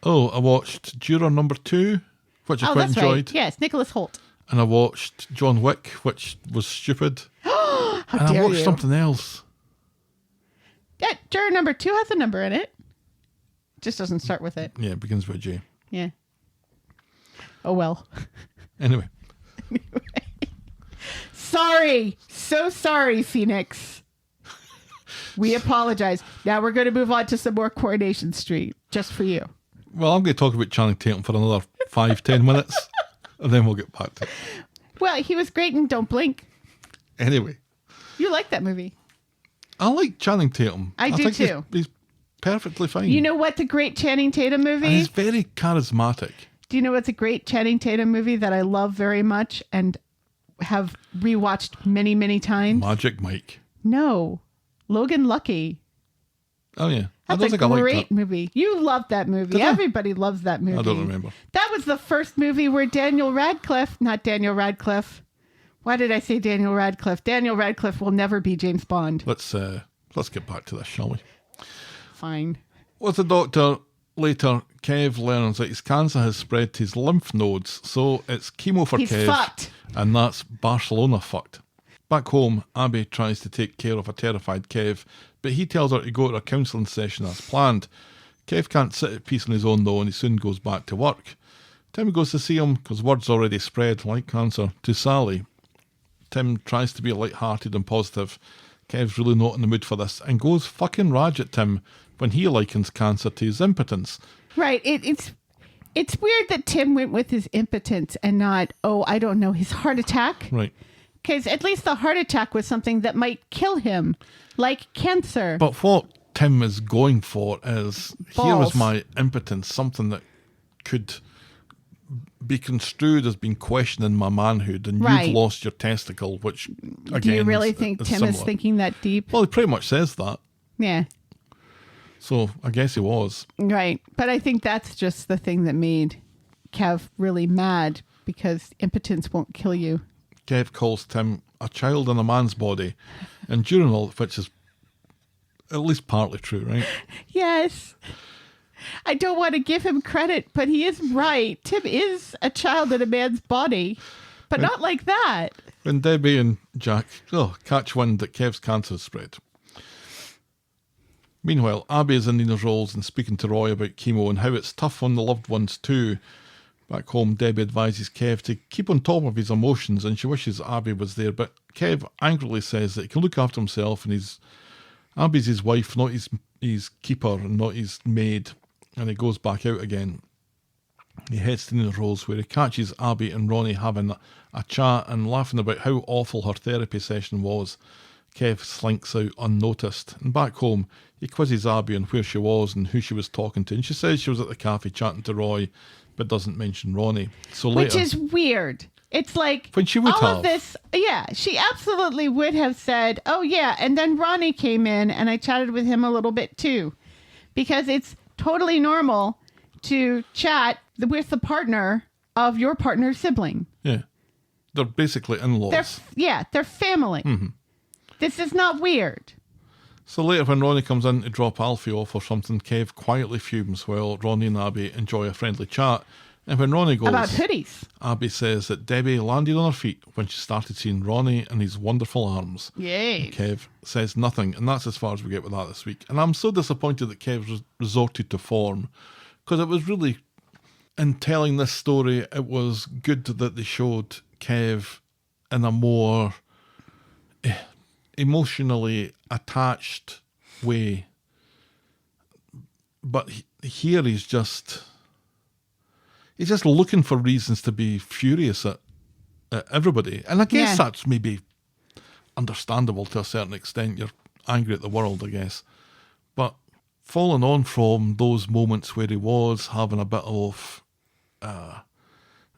Oh, I watched Juror number 2, which I quite that's enjoyed. right. Yes, Nicholas Hoult. And I watched John Wick, which was stupid. How And I dare watched you? something else. Yeah, juror number 2 has a number in it. Just doesn't start with it. Yeah, it begins with a J. Yeah. Oh, well. Anyway. Sorry. So sorry, Phoenix. We apologize. Now we're going to move on to some more Coronation Street, just for you. Well, I'm going to talk about Channing Tatum for another 5-10 minutes, and then we'll get back to it. Well, he was great in Don't Blink. Anyway. You like that movie. I like Channing Tatum. I do think too. He's perfectly fine. You know what's a great Channing Tatum movie? And he's very charismatic. Do you know what's a great Channing Tatum movie that I love very much and have rewatched many, many times? Magic Mike. No. Logan Lucky. Oh, yeah. That's a great movie. You love that movie. Did I? Everybody loves that movie. I don't remember. That was the first movie where not Daniel Radcliffe. Why did I say Daniel Radcliffe? Daniel Radcliffe will never be James Bond. Let's get back to this, shall we? Fine. With the doctor, later, Kev learns that his cancer has spread to his lymph nodes, so it's chemo for He's Kev. fucked. And that's Barcelona fucked. Back home, Abi tries to take care of a terrified Kev, but he tells her to go to a counselling session as planned. Kev can't sit at peace on his own though, and he soon goes back to work. Tim goes to see him, because word's already spread, like cancer, to Sally. Tim tries to be light-hearted and positive. Kev's really not in the mood for this, and goes fucking rage at Tim when he likens cancer to his impotence. Right. It's weird that Tim went with his impotence and not, I don't know, his heart attack. Right. Because at least the heart attack was something that might kill him, like cancer. But what Tim is going for is, here was Balls. my impotence, something that could be construed as being questioning my manhood, and Right. you've lost your testicle, which, again, Do you really is think Tim similar. is thinking that deep? Well, he pretty much says that. Yeah. So I guess he was. Right. But I think that's just the thing that made Kev really mad, because impotence won't kill you. Kev calls Tim a child in a man's body, and during all, which is at least partly true, right? Yes. I don't want to give him credit, but he is right. Tim is a child in a man's body, but not like that. When Debbie and Jack catch wind that Kev's cancer has spread. Meanwhile, Abi is in Nina's Rolls and speaking to Roy about chemo and how it's tough on the loved ones too. Back home, Debbie advises Kev to keep on top of his emotions, and she wishes Abi was there, but Kev angrily says that he can look after himself, and Abi's his wife, not his keeper and not his maid, and he goes back out again. He heads to Nina's Rolls, where he catches Abi and Ronnie having a chat and laughing about how awful her therapy session was. Kev slinks out unnoticed, and back home he quizzes Abi on where she was and who she was talking to, and she says she was at the cafe chatting to Roy, but doesn't mention Ronnie. So later, Which is weird. It's like, when she would all have. of this, yeah, she absolutely would have said, oh yeah, and then Ronnie came in and I chatted with him a little bit too. Because it's totally normal to chat with the partner of your partner's sibling. Yeah. They're basically in-laws. They're family. This is not weird. So later when Ronnie comes in to drop Alfie off or something, Kev quietly fumes while Ronnie and Abi enjoy a friendly chat. And when Ronnie goes... About hoodies. Abi says that Debbie landed on her feet when she started seeing Ronnie and his wonderful arms. Yay. And Kev says nothing, and that's as far as we get with that this week. And I'm so disappointed that Kev resorted to form, because it was really, in telling this story, it was good that they showed Kev in a more emotionally attached way. But here he's just looking for reasons to be furious at everybody. And I guess that's maybe understandable to a certain extent. You're angry at the world, I guess. But following on from those moments where he was having a bit of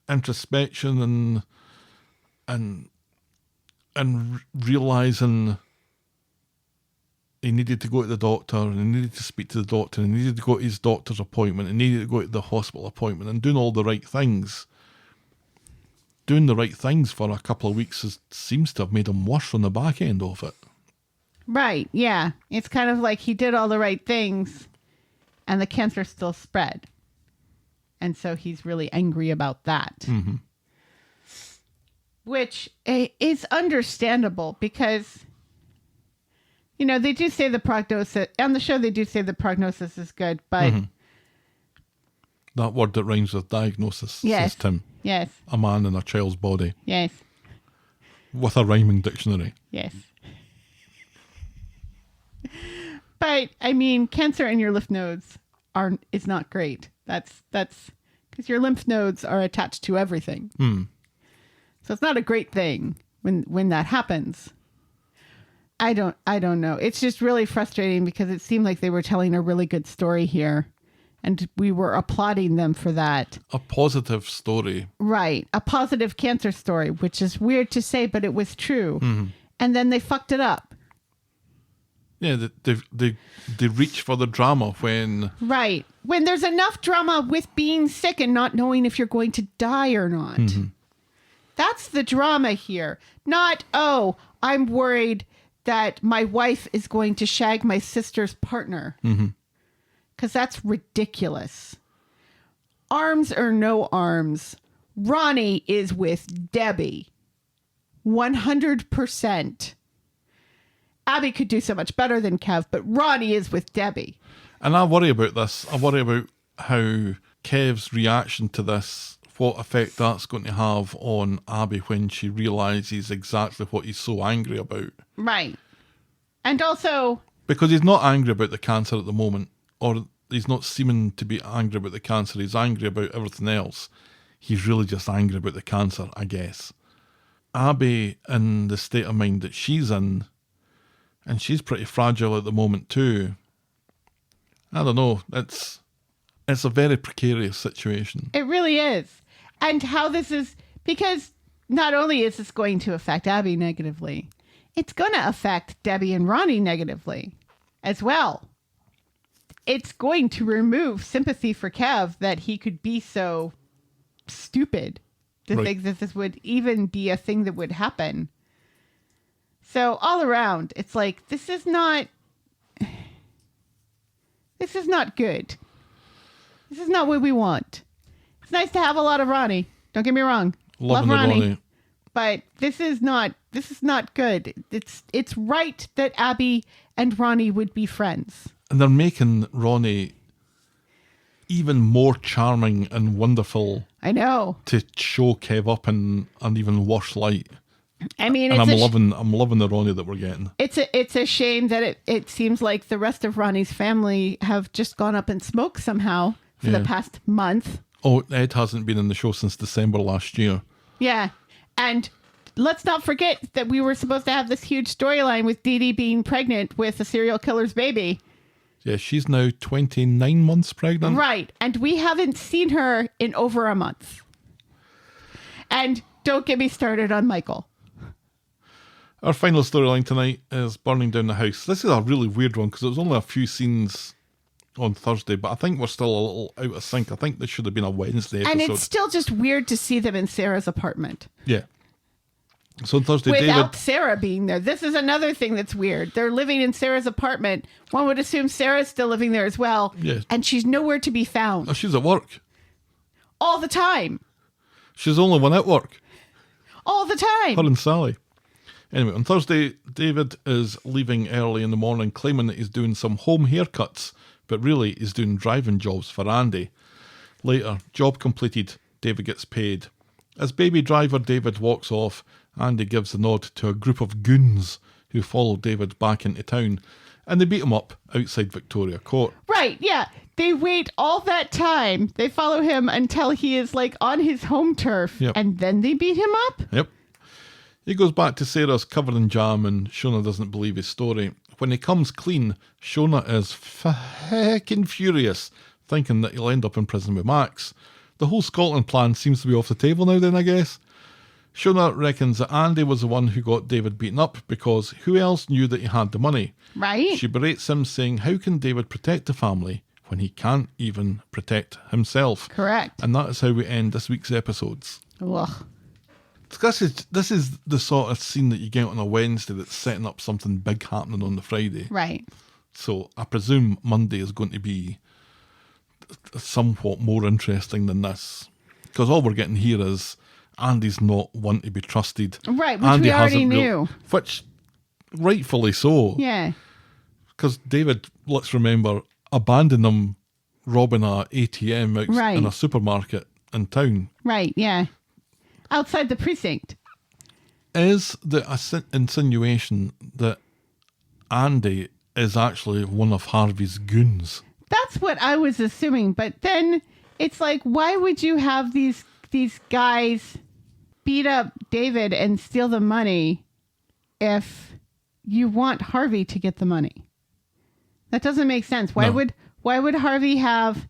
introspection and realising he needed to go to the doctor and he needed to speak to the doctor and he needed to go to his doctor's appointment and he needed to go to the hospital appointment and doing all the right things. Doing the right things for a couple of weeks seems to have made him worse on the back end of it. Right, yeah. It's kind of like he did all the right things and the cancer still spread. And so he's really angry about that. Mm-hmm. Which is understandable because, you know, they do say the prognosis, on the show they do say the prognosis is good, but... That word that rhymes with diagnosis, yes, says Tim. Yes. A man in a child's body. Yes. With a rhyming dictionary. Yes. But, I mean, cancer in your lymph nodes is not great. That's because your lymph nodes are attached to everything. So it's not a great thing when that happens. I don't know. It's just really frustrating because it seemed like they were telling a really good story here. And we were applauding them for that. A positive story. Right. A positive cancer story, which is weird to say, but it was true. And then they fucked it up. Yeah, they reach for the drama when... Right. When there's enough drama with being sick and not knowing if you're going to die or not. That's the drama here. Not, oh, I'm worried that my wife is going to shag my sister's partner. Because that's ridiculous. Arms or no arms, Ronnie is with Debbie. 100%. Abi could do so much better than Kev, but Ronnie is with Debbie. And I worry about this. I worry about how Kev's reaction to this, what effect that's going to have on Abi when she realises exactly what he's so angry about. Right. And also... Because he's not angry about the cancer at the moment, or he's not seeming to be angry about the cancer. He's angry about everything else. He's really just angry about the cancer, I guess. Abi, in the state of mind that she's in, and she's pretty fragile at the moment too. I don't know. It's a very precarious situation. It really is. And how this is, because not only is this going to affect Abi negatively, it's going to affect Debbie and Ronnie negatively as well. It's going to remove sympathy for Kev that he could be so stupid to think that this would even be a thing that would happen. So all around, it's like, this is not good. This is not what we want. It's nice to have a lot of Ronnie. Don't get me wrong. Love Ronnie. But this is not good. It's right that Abi and Ronnie would be friends. And they're making Ronnie even more charming and wonderful. I know. To show Kev up in an even worse light. I mean, and I'm loving the Ronnie that we're getting. It's a shame that it seems like the rest of Ronnie's family have just gone up in smoke somehow for the past month. Oh, Ed hasn't been in the show since December last year. Yeah. And let's not forget that we were supposed to have this huge storyline with Dee Dee being pregnant with a serial killer's baby. Yeah, she's now 29 months pregnant. Right. And we haven't seen her in over a month. And don't get me started on Michael. Our final storyline tonight is burning down the house. This is a really weird one because it was only a few scenes on Thursday, but I think we're still a little out of sync. I think this should have been a Wednesday episode. And it's still just weird to see them in Sarah's apartment. Yeah. So on Thursday, Without David... Sarah being there. This is another thing that's weird. They're living in Sarah's apartment. One would assume Sarah's still living there as well. Yes. And she's nowhere to be found. Oh, she's at work. All the time. She's the only one at work. All the time. Her and Sally. Anyway, on Thursday, David is leaving early in the morning, claiming that he's doing some home haircuts, but really he's doing driving jobs for Andy. Later, job completed, David gets paid. As baby driver David walks off, Andy gives the nod to a group of goons who follow David back into town, and they beat him up outside Victoria Court. Right, yeah. They wait all that time. They follow him until he is like on his home turf, Yep. and then they beat him up? Yep. He goes back to Sarah's covered in jam, and Shona doesn't believe his story. When he comes clean, Shona is fucking furious, thinking that he'll end up in prison with Max. The whole Scotland plan seems to be off the table now then, I guess. Shona reckons that Andy was the one who got David beaten up because who else knew that he had the money? Right. She berates him, saying, how can David protect the family when he can't even protect himself? Correct. And that is how we end this week's episodes. Ugh. This is the sort of scene that you get on a Wednesday that's setting up something big happening on the Friday. Right. So I presume Monday is going to be somewhat more interesting than this. Because all we're getting here is Andy's not one to be trusted. Right, which Andy we already hasn't knew. Which, rightfully so. Yeah. Because David, let's remember, abandoned him robbing a ATM out Right. in a supermarket in town. Right, yeah. Outside the precinct. Is the insinuation that Andy is actually one of Harvey's goons? That's what I was assuming, but then it's like, why would you have these guys beat up David and steal the money if you want Harvey to get the money? That doesn't make sense. Why would Harvey have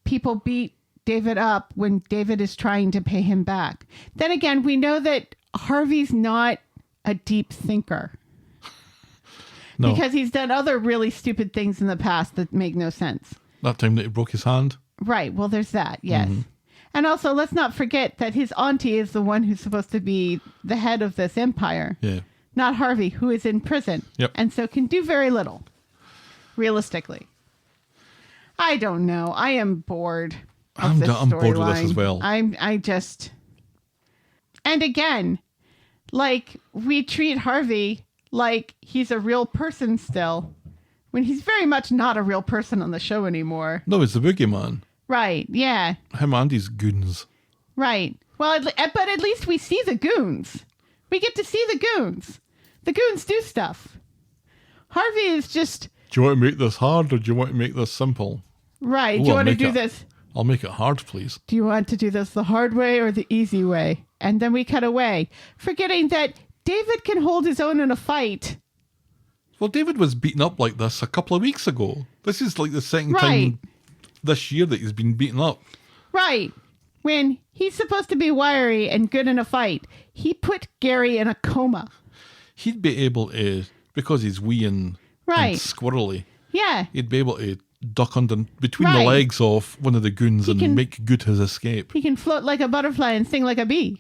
people beat David up when David is trying to pay him back? Then again, we know that Harvey's not a deep thinker. No. Because he's done other really stupid things in the past that make no sense. That time that he broke his hand? Right. Well, there's that. Yes. Mm-hmm. And also, let's not forget that his auntie is the one who's supposed to be the head of this empire. Yeah. Not Harvey, who is in prison. Yep. And so can do very little, realistically. I don't know. I am bored of this I'm bored with this storyline. as well. I just... And again, like, we treat Harvey like he's a real person still, when he's very much not a real person on the show anymore. No, it's the boogeyman. Right, yeah. Him and his goons. Right. Well, but at least we see the goons. We get to see the goons. The goons do stuff. Harvey is just... Do you want to make this hard or do you want to make this simple? Right. Oh, Do you I'll want to make do it- this? I'll make it hard, please. Do you want to do this the hard way or the easy way? And then we cut away, forgetting that David can hold his own in a fight. Well, David was beaten up like this a couple of weeks ago. This is like the second Right. time this year that he's been beaten up. Right. When he's supposed to be wiry and good in a fight, he put Gary in a coma. He'd be able to, because he's wee and Right. squirrely, Yeah. he'd be able to duck under between the Right. legs of one of the goons He and can- make good his escape. He can float like a butterfly and sting like a bee.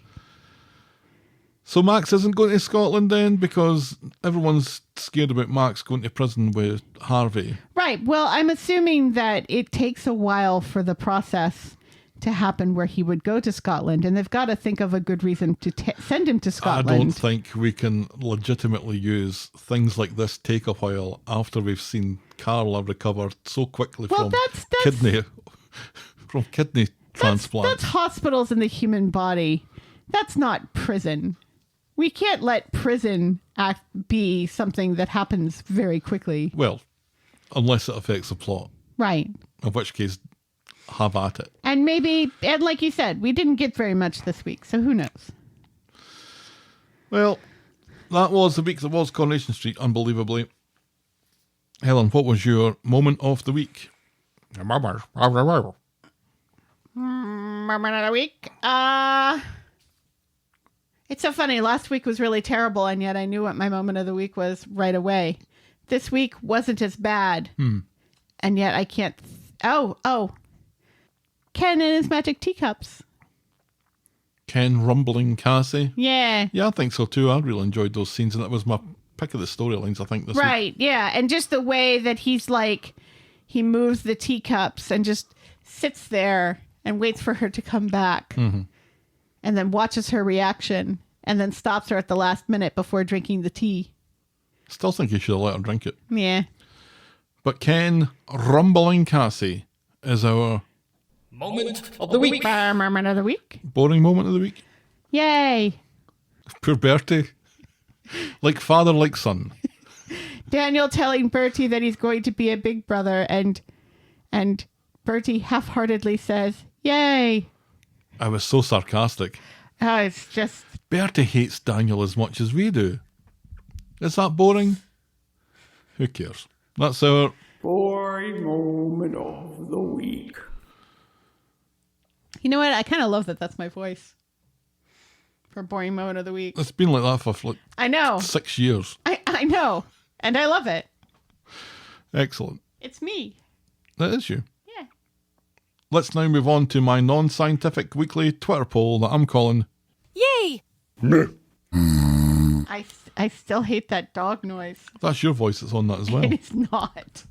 So Max isn't going to Scotland then because everyone's scared about Max going to prison with Harvey. Right. Well, I'm assuming that it takes a while for the process to happen where he would go to Scotland, and they've got to think of a good reason to send him to Scotland. I don't think we can legitimately use things like this take a while after we've seen Carla recover so quickly Well, from that's- kidney transplant. That's hospitals in the human body. That's not prison. We can't let prison be something that happens very quickly. Well, unless it affects the plot, Right. in which case, have at it. And maybe, and like you said, we didn't get very much this week, so who knows? Well, that was the week that was Coronation Street, unbelievably. Helen, what was your moment of the week? Moment of the week. It's so funny. Last week was really terrible, and yet I knew what my moment of the week was right away. This week wasn't as bad And yet I can't. Oh. Ken and his magic teacups. Ken rumbling Cassie. Yeah. Yeah, I think so too. I really enjoyed those scenes, and that was my pick of the storylines, I think, this week. Right, yeah. And just the way that he's like, he moves the teacups and just sits there and waits for her to come back. Mm-hmm. And then watches her reaction and then stops her at the last minute before drinking the tea. Still think you should have let her drink it. Yeah. But Ken rumbling Cassie is our Moment of the week. Moment of the week. boring moment of the week. Yay. Poor Bertie. Like father, like son. Daniel telling Bertie that he's going to be a big brother, and Bertie half-heartedly says, yay. I was so sarcastic. Oh, it's just... Bertie hates Daniel as much as we do. Is that boring? Who cares? That's our Boring moment of the week. You know what? I kind of love that that's my voice. For boring moment of the week. It's been like that for like I know. 6 years. I know. And I love it. Excellent. It's me. That is you. Yeah. Let's now move on to my non-scientific weekly Twitter poll that I'm calling Yay! I still hate that dog noise. That's your voice that's on that as well. It is not.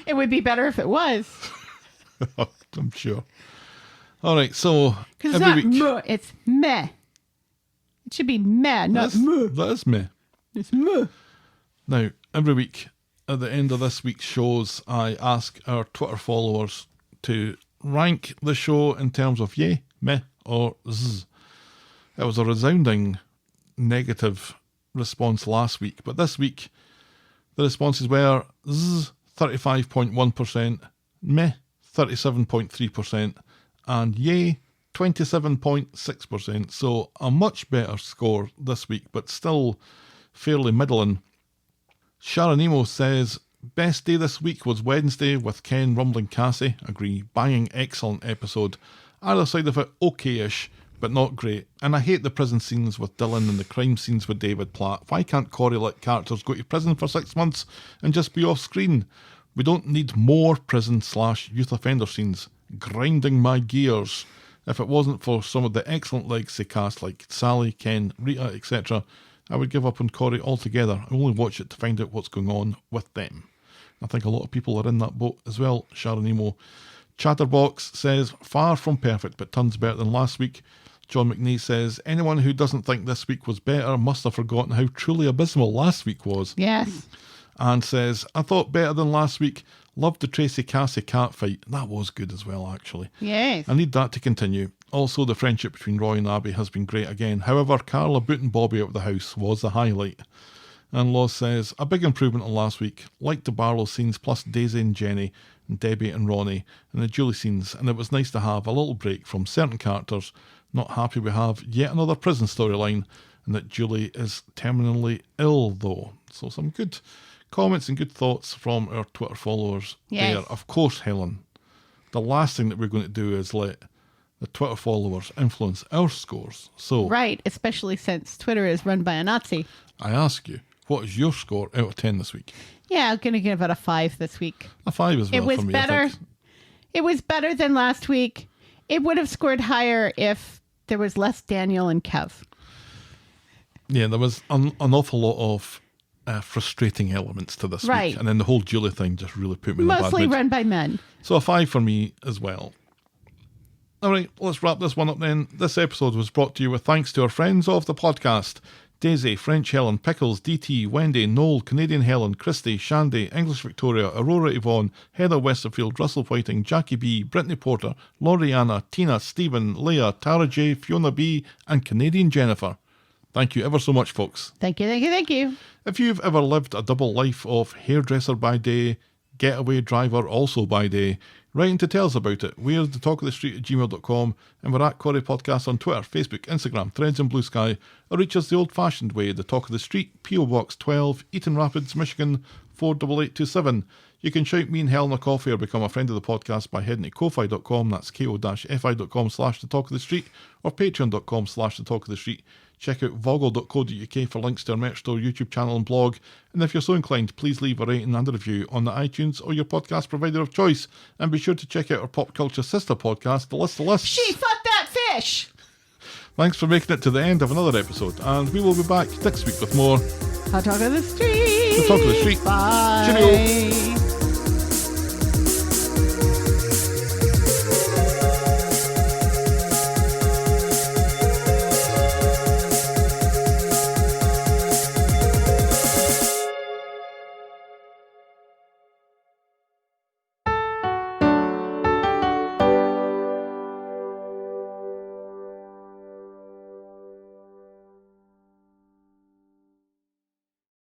It would be better if it was. I'm sure. All right, so Because it's every not week... muh, it's meh. It should be meh, not muh. That is me. It's muh. Now, every week, at the end of this week's shows, I ask our Twitter followers to rank the show in terms of yay, meh, or zzz. It was a resounding negative response last week, but this week, the responses were zzz, 35.1%, meh, 37.3%, and yay, 27.6%. So a much better score this week, but still fairly middling. Sharon Emo says, best day this week was Wednesday with Ken rumbling Cassie. Agree. Banging excellent episode. Either side of it, okay-ish, but not great. And I hate the prison scenes with Dylan and the crime scenes with David Platt. Why can't Corrie let characters go to prison for 6 months and just be off screen? We don't need more prison/youth offender scenes. Grinding my gears. If it wasn't for some of the excellent legacy cast like Sally, Ken, Rita, etc., I would give up on Corrie altogether. I only watch it to find out what's going on with them. I think a lot of people are in that boat as well. Sharon Emo. Chatterbox says, far from perfect, but tons better than last week. John McNee says, anyone who doesn't think this week was better must have forgotten how truly abysmal last week was. Yes. And says, I thought better than last week. Loved the Tracy Cassie cat fight. That was good as well, actually. Yes. I need that to continue. Also, the friendship between Roy and Abi has been great again. However, Carla booting Bobby out of the house was the highlight. And Law says, a big improvement on last week. Liked the Barlow scenes plus Daisy and Jenny and Debbie and Ronnie and the Julie scenes. And it was nice to have a little break from certain characters. Not happy we have yet another prison storyline and that Julie is terminally ill though. So some good comments and good thoughts from our Twitter followers there. Of course, Helen, the last thing that we're going to do is let the Twitter followers influence our scores. So, right, especially since Twitter is run by a Nazi. I ask you, what is your score out of 10 this week? Yeah, I'm going to give it a 5 this week. A 5 as well it was for me, better. I think. It was better than last week. It would have scored higher if there was less Daniel and Kev. Yeah, there was an awful lot of frustrating elements to this Right. week. And then the whole Julie thing just really put me in a bad Mostly mood. run by men. So a 5 for me as well. All right, let's wrap this one up then. This episode was brought to you with thanks to our friends of the podcast. Daisy, French Helen, Pickles, DT, Wendy, Noel, Canadian Helen, Christy, Shandy, English Victoria, Aurora Yvonne, Heather Westerfield, Russell Whiting, Jackie B, Brittany Porter, Lauriana, Tina, Stephen, Leah, Tara J, Fiona B, and Canadian Jennifer. Thank you ever so much, folks. Thank you, thank you, thank you. If you've ever lived a double life of hairdresser by day, getaway driver also by day, write in to tell us about it. We're thetalkofthestreet@gmail.com And we're at Corrie Podcast on Twitter, Facebook, Instagram, Threads and Blue Sky, or reach us the old-fashioned way, the Talk of the Street, P.O. Box 12, Eaton Rapids, Michigan 48827. You can shout me and Helen a coffee or become a friend of the podcast by heading to ko-fi.com, that's ko-fi.com/the Talk of the Street, or patreon.com/the Talk of the Street. Check out voggle.co.uk for links to our merch store, YouTube channel and blog. And if you're so inclined, please leave a rating and a review on the iTunes or your podcast provider of choice. And be sure to check out our pop culture sister podcast, The List of Lists. She fucked that fish! Thanks for making it to the end of another episode, and we will be back next week with more Hot Talk of the Street. The Talk of the Street. Bye. Cheerio.